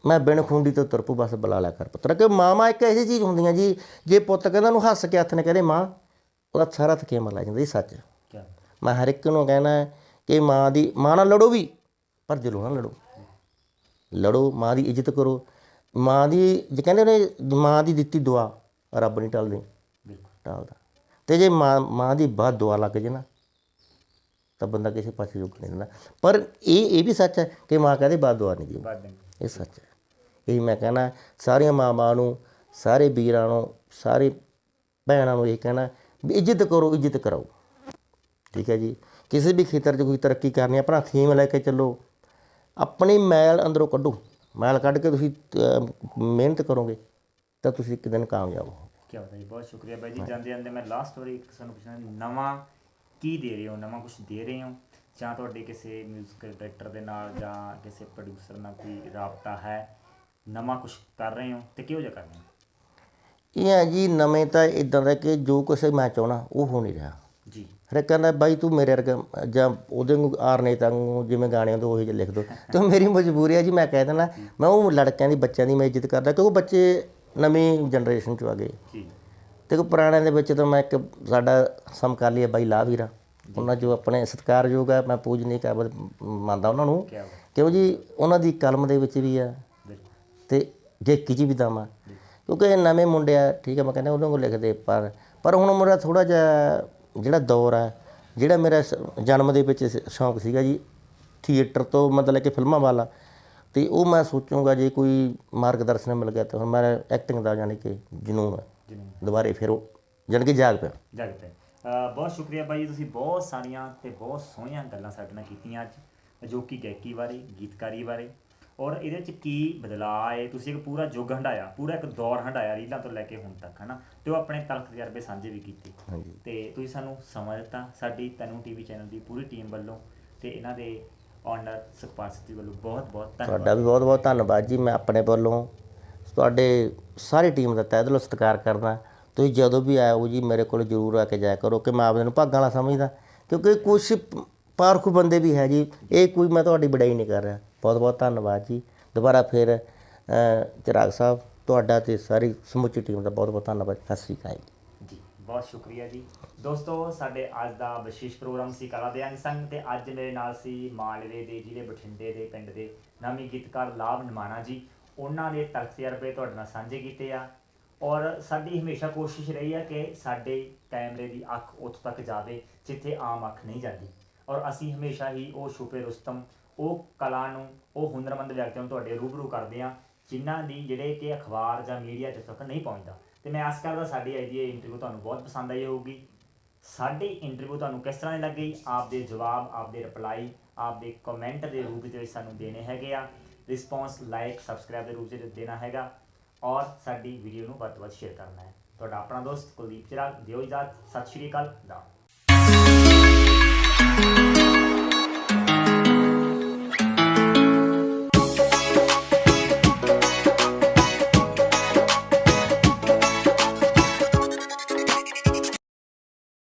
ਮੈਂ ਬਿਨ ਖੁੰਡੀ ਤੋਂ ਤੁਰ ਪਊ, ਬਸ ਬੁਲਾ ਲਿਆ ਕਰ ਪੁੱਤਰਾ। ਕਿ ਮਾਵਾਂ ਇੱਕ ਐਸੀ ਚੀਜ਼ ਹੁੰਦੀਆਂ ਜੀ, ਜੇ ਪੁੱਤ ਕਹਿੰਦਾ ਉਹਨੂੰ ਹੱਸ ਕੇ ਹੱਥ ਨੇ ਕਹਿੰਦੇ ਮਾਂ, ਉਹਦਾ ਸਾਰਾ ਥਕੇਮਾ ਲੱਗ ਜਾਂਦਾ ਜੀ। ਸੱਚ ਮੈਂ ਹਰ ਇੱਕ ਨੂੰ ਕਹਿਣਾ ਕਿ ਮਾਂ ਨਾਲ ਲੜੋ ਵੀ, ਪਰ ਦਿਲੋਂ ਨਾ ਲੜੋ। ਲੜੋ, ਮਾਂ ਦੀ ਇੱਜ਼ਤ ਕਰੋ। ਮਾਂ ਦੀ ਜੇ ਕਹਿੰਦੇ ਨੇ ਮਾਂ ਦੀ ਦਿੱਤੀ ਦੁਆ ਰੱਬ ਨਹੀਂ ਟਾਲਦੀ, ਟਾਲਦਾ। ਅਤੇ ਜੇ ਮਾਂ ਦੀ ਬਾਤ ਦੁਆ ਲੱਗ ਜੇ ਨਾ ਤਾਂ ਬੰਦਾ ਕਿਸੇ ਪਾਸੇ ਰੁਕ ਨਹੀਂ ਦਿੰਦਾ। ਪਰ ਇਹ ਵੀ ਸੱਚ ਹੈ ਕਿ ਮਾਂ ਕਹਦੇ ਬਾਤ ਦੁਆ ਨਹੀਂ ਦਿਓ, ਇਹ ਸੱਚ ਹੈ। ਇਹ ਮੈਂ ਕਹਿਣਾ ਸਾਰੀਆਂ ਮਾਵਾਂ ਨੂੰ, ਸਾਰੇ ਵੀਰਾਂ ਨੂੰ, ਸਾਰੇ ਭੈਣਾਂ ਨੂੰ ਇਹ ਕਹਿਣਾ ਵੀ ਇੱਜ਼ਤ ਕਰੋ, ਇੱਜ਼ਤ ਕਰਾਓ। ਠੀਕ ਹੈ ਜੀ। ਕਿਸੇ ਵੀ ਖੇਤਰ 'ਚ ਕੋਈ ਤਰੱਕੀ ਕਰਨੀ, ਆਪਣਾ ਥੀਮ ਲੈ ਕੇ ਚੱਲੋ, ਆਪਣੀ ਮੈਲ ਅੰਦਰੋਂ ਕੱਢੋ। ਮੈਲ ਕੱਢ ਕੇ ਤੁਸੀਂ ਮਿਹਨਤ ਕਰੋਗੇ ਤਾਂ ਤੁਸੀਂ ਇੱਕ ਦਿਨ ਕਾਮਯਾਬ ਹੋ। ਕੀ ਬਾਤ ਹੈ ਜੀ, ਬਹੁਤ ਸ਼ੁਕਰੀਆ ਬਾਈ ਜੀ। ਜਾਂਦੇ ਜਾਂਦੇ ਮੈਂ ਲਾਸਟ ਵਾਰੀ ਸਾਨੂੰ ਪੁੱਛਣਾ, ਨਵਾਂ ਕੀ ਦੇ ਰਹੇ ਹੋ? ਨਵਾਂ ਕੁਛ ਦੇ ਰਹੇ ਹੋ ਜਾਂ ਤੁਹਾਡੇ ਕਿਸੇ ਮਿਊਜ਼ਿਕ ਡਾਇਰੈਕਟਰ ਦੇ ਨਾਲ ਜਾਂ ਕਿਸੇ ਪ੍ਰੋਡਿਊਸਰ ਨਾਲ ਕੋਈ ਰਾਬਤਾ ਹੈ? ਨਵਾਂ ਕੁਛ ਕਰ ਰਹੇ ਹੋ ਅਤੇ ਕਿਹੋ ਜਿਹਾ ਕਰ ਰਹੇ ਹੋ? ਇਹ ਹੈ ਜੀ, ਨਵੇਂ ਤਾਂ ਇੱਦਾਂ ਦਾ ਕਿ ਜੋ ਕੁਛ ਮੈਂ ਚਾਹੁੰਦਾ ਉਹ ਹੋ ਨਹੀਂ ਰਿਹਾ ਜੀ। ਫਿਰ ਕਹਿੰਦਾ ਬਾਈ ਤੂੰ ਮੇਰੇ ਵਰਗਾ ਜਾਂ ਉਹਦੇ ਨੂੰ ਆਰਨੇਤਾ ਨੂੰ ਜਿਵੇਂ ਗਾਣਿਆਂ ਤੋਂ ਉਹੀ ਜਿਹੇ ਲਿਖ ਦਿਓ। ਅਤੇ ਮੇਰੀ ਮਜਬੂਰੀ ਹੈ ਜੀ, ਮੈਂ ਕਹਿ ਦਿੰਦਾ ਮੈਂ ਉਹ ਲੜਕਿਆਂ ਦੀ, ਬੱਚਿਆਂ ਦੀ ਮੈਂ ਇੱਜ਼ਤ ਕਰਦਾ, ਕਿਉਂਕਿ ਬੱਚੇ ਨਵੀਂ ਜਨਰੇਸ਼ਨ 'ਚ ਆ ਗਏ। ਅਤੇ ਪੁਰਾਣਿਆਂ ਦੇ ਵਿੱਚ ਤਾਂ ਮੈਂ ਇੱਕ ਸਾਡਾ ਸਮਕਾਲੀ ਹੈ ਬਾਈ ਲਾਹ ਵੀਰਾ, ਉਹਨਾਂ ਜੋ ਆਪਣੇ ਸਤਿਕਾਰਯੋਗ ਹੈ, ਮੈਂ ਪੂਜਨੀਕ ਹੈ ਮੰਨਦਾ ਉਹਨਾਂ ਨੂੰ, ਕਿਉਂ ਜੀ ਉਹਨਾਂ ਦੀ ਕਲਮ ਦੇ ਵਿੱਚ ਵੀ ਆ ਅਤੇ ਗਾਇਕੀ 'ਚ ਵੀ ਦਮ ਆ। ਕਿਉਂਕਿ ਨਵੇਂ ਮੁੰਡੇ ਆ, ਠੀਕ ਹੈ, ਮੈਂ ਕਹਿੰਦਾ ਉਹਨਾਂ ਕੋਲ ਲਿਖਦੇ, ਪਰ ਹੁਣ ਮੇਰਾ ਥੋੜ੍ਹਾ ਜਿਹਾ ਜਿਹੜਾ ਦੌਰ ਹੈ, ਜਿਹੜਾ ਮੇਰਾ ਜਨਮ ਦੇ ਵਿੱਚ ਸ਼ੌਂਕ ਸੀਗਾ ਜੀ ਥੀਏਟਰ ਤੋਂ ਮਤਲਬ ਕਿ ਫਿਲਮਾਂ ਵਾਲਾ, ਅਤੇ ਉਹ ਮੈਂ ਸੋਚੂੰਗਾ ਜੇ ਕੋਈ ਮਾਰਗਦਰਸ਼ਨ ਮਿਲ ਗਿਆ ਤਾਂ ਹੁਣ ਮੇਰਾ ਐਕਟਿੰਗ ਦਾ ਜਾਣੀ ਕਿ ਜਨੂੰਨ ਹੈ ਦੁਬਾਰੇ ਫਿਰ ਉਹ ਜਾਣੀ ਕਿ ਜਾਗ ਪਿਆ। ਬਹੁਤ ਸ਼ੁਕਰੀਆ ਬਾਈ ਜੀ, ਤੁਸੀਂ ਬਹੁਤ ਸਾਰੀਆਂ ਅਤੇ ਬਹੁਤ ਸੋਹਣੀਆਂ ਗੱਲਾਂ ਸਾਡੇ ਨਾਲ ਕੀਤੀਆਂ ਅੱਜ, ਅਜੋਕੀ ਗਾਇਕੀ ਬਾਰੇ, ਗੀਤਕਾਰੀ ਬਾਰੇ, ਔਰ ਇਹਦੇ 'ਚ ਕੀ ਬਦਲਾਅ ਆਏ। ਤੁਸੀਂ ਇੱਕ ਪੂਰਾ ਯੁੱਗ ਹੰਢਾਇਆ, ਪੂਰਾ ਇੱਕ ਦੌਰ ਹੰਢਾਇਆ ਰੀਲਾਂ ਤੋਂ ਲੈ ਕੇ ਹੁਣ ਤੱਕ, ਹੈ ਨਾ, ਅਤੇ ਉਹ ਆਪਣੇ ਤਲਖ ਤਜਰਬੇ ਸਾਂਝੇ ਵੀ ਕੀਤੇ। ਅਤੇ ਤੁਸੀਂ ਸਾਨੂੰ ਸਮਾਂ ਦਿੱਤਾ, ਸਾਡੀ ਤਨੂੰ TV ਚੈਨਲ ਦੀ ਪੂਰੀ ਟੀਮ ਵੱਲੋਂ ਅਤੇ ਇਹਨਾਂ ਦੇ ਓਨਰ ਸੁਖਪਾਲ ਸਿੰਘ ਵੱਲੋਂ ਬਹੁਤ ਬਹੁਤ ਧੰਨਵਾਦ। ਤੁਹਾਡਾ ਵੀ ਬਹੁਤ ਬਹੁਤ ਧੰਨਵਾਦ ਜੀ। ਮੈਂ ਆਪਣੇ ਵੱਲੋਂ ਤੁਹਾਡੇ ਸਾਰੀ ਟੀਮ ਦਾ ਤਹਿ ਦਿਲੋਂ ਸਤਿਕਾਰ ਕਰਦਾ। ਤੁਸੀਂ ਜਦੋਂ ਵੀ ਆਇਓ ਜੀ ਮੇਰੇ ਕੋਲ ਜ਼ਰੂਰ ਆ ਕੇ ਜਾਇਆ ਕਰੋ, ਕਿ ਮੈਂ ਆਪਦੇ ਨੂੰ ਭਾਗਾਂ ਵਾਲਾ ਸਮਝਦਾ, ਕਿਉਂਕਿ ਕੁਛ ਪਾਰਖੂ ਬੰਦੇ ਵੀ ਹੈ ਜੀ, ਇਹ ਕੋਈ ਮੈਂ ਤੁਹਾਡੀ ਬੜਾਈ ਨਹੀਂ ਕਰ ਰਿਹਾ। ਬਹੁਤ ਬਹੁਤ ਧੰਨਵਾਦ ਜੀ। ਦੁਬਾਰਾ ਫਿਰ ਚਿਰਾਗ ਸਾਹਿਬ ਤੁਹਾਡਾ ਅਤੇ ਸਾਰੀ ਸਮੁੱਚੀ ਟੀਮ ਦਾ ਬਹੁਤ ਬਹੁਤ ਧੰਨਵਾਦ। ਸਤਿ ਸ਼੍ਰੀ ਅਕਾਲ ਜੀ। ਬਹੁਤ ਸ਼ੁਕਰੀਆ ਜੀ। ਦੋਸਤੋ, ਸਾਡੇ ਅੱਜ ਦਾ ਵਿਸ਼ੇਸ਼ ਪ੍ਰੋਗਰਾਮ ਸੀ ਕਲਾ ਦੇ ਅੰਗ ਸੰਗ, ਅਤੇ ਅੱਜ ਮੇਰੇ ਨਾਲ ਸੀ ਮਾਲਵੇ ਦੇ ਜ਼ਿਲ੍ਹੇ ਬਠਿੰਡੇ ਦੇ ਪਿੰਡ ਦੇ ਨਾਮੀ ਗੀਤਕਾਰ ਲਾਭ ਨਿਮਾਣਾ ਜੀ। ਉਹਨਾਂ ਦੇ ਤਲਖ ਤਜਰਬੇ ਤੁਹਾਡੇ ਨਾਲ ਸਾਂਝੇ ਕੀਤੇ ਆ, ਔਰ ਸਾਡੀ ਹਮੇਸ਼ਾ ਕੋਸ਼ਿਸ਼ ਰਹੀ ਹੈ ਕਿ ਸਾਡੇ ਕੈਮਰੇ ਦੀ ਅੱਖ ਉੱਥੋਂ ਤੱਕ ਜਾਵੇ ਜਿੱਥੇ ਆਮ ਅੱਖ ਨਹੀਂ ਜਾਂਦੀ, ਔਰ ਅਸੀਂ ਹਮੇਸ਼ਾ ਹੀ ਉਹ ਛੁਪੇ ਰੁਸਤਮ, ਉਹ ਕਲਾ ਨੂੰ, ਉਹ ਹੁਨਰਮੰਦ ਵਿਅਕਤੀਆਂ ਨੂੰ ਤੁਹਾਡੇ ਰੂਬਰੂ ਕਰਦੇ ਹਾਂ, ਜਿਨ੍ਹਾਂ ਦੀ ਜਿਹੜੇ ਕਿ ਅਖਬਾਰ ਜਾਂ ਮੀਡੀਆ ਜਿੱਥੇ ਤੱਕ ਨਹੀਂ ਪਹੁੰਚਦਾ। ਅਤੇ ਮੈਂ ਆਸ ਕਰਦਾ ਸਾਡੀ ਅੱਜ ਦੀ ਇਹ ਇੰਟਰਵਿਊ ਤੁਹਾਨੂੰ ਬਹੁਤ ਪਸੰਦ ਆਈ ਹੋਊਗੀ। ਸਾਡੀ ਇੰਟਰਵਿਊ ਤੁਹਾਨੂੰ ਕਿਸ ਤਰ੍ਹਾਂ ਦੀ ਲੱਗੀ? ਆਪਦੇ ਜਵਾਬ, ਆਪਦੇ ਰਿਪਲਾਈ, ਆਪਦੇ ਕਮੈਂਟ ਦੇ ਰੂਪ ਦੇ ਵਿੱਚ ਸਾਨੂੰ ਦੇਣੇ ਹੈਗੇ ਆ। ਰਿਸਪੌਂਸ ਲਾਈਕ ਸਬਸਕ੍ਰਾਈਬ ਦੇ ਰੂਪ 'ਚ ਦੇਣਾ ਹੈਗਾ, ਔਰ ਸਾਡੀ ਵੀਡੀਓ ਨੂੰ ਵੱਧ ਤੋਂ ਵੱਧ ਸ਼ੇਅਰ ਕਰਨਾ ਹੈ। ਤੁਹਾਡਾ ਆਪਣਾ ਦੋਸਤ ਕੁਲਦੀਪ ਚਿਰਾਗ, ਦਿਓ ਇਜਾਜ਼ਤ। ਸਤਿ ਸ਼੍ਰੀ ਅਕਾਲ।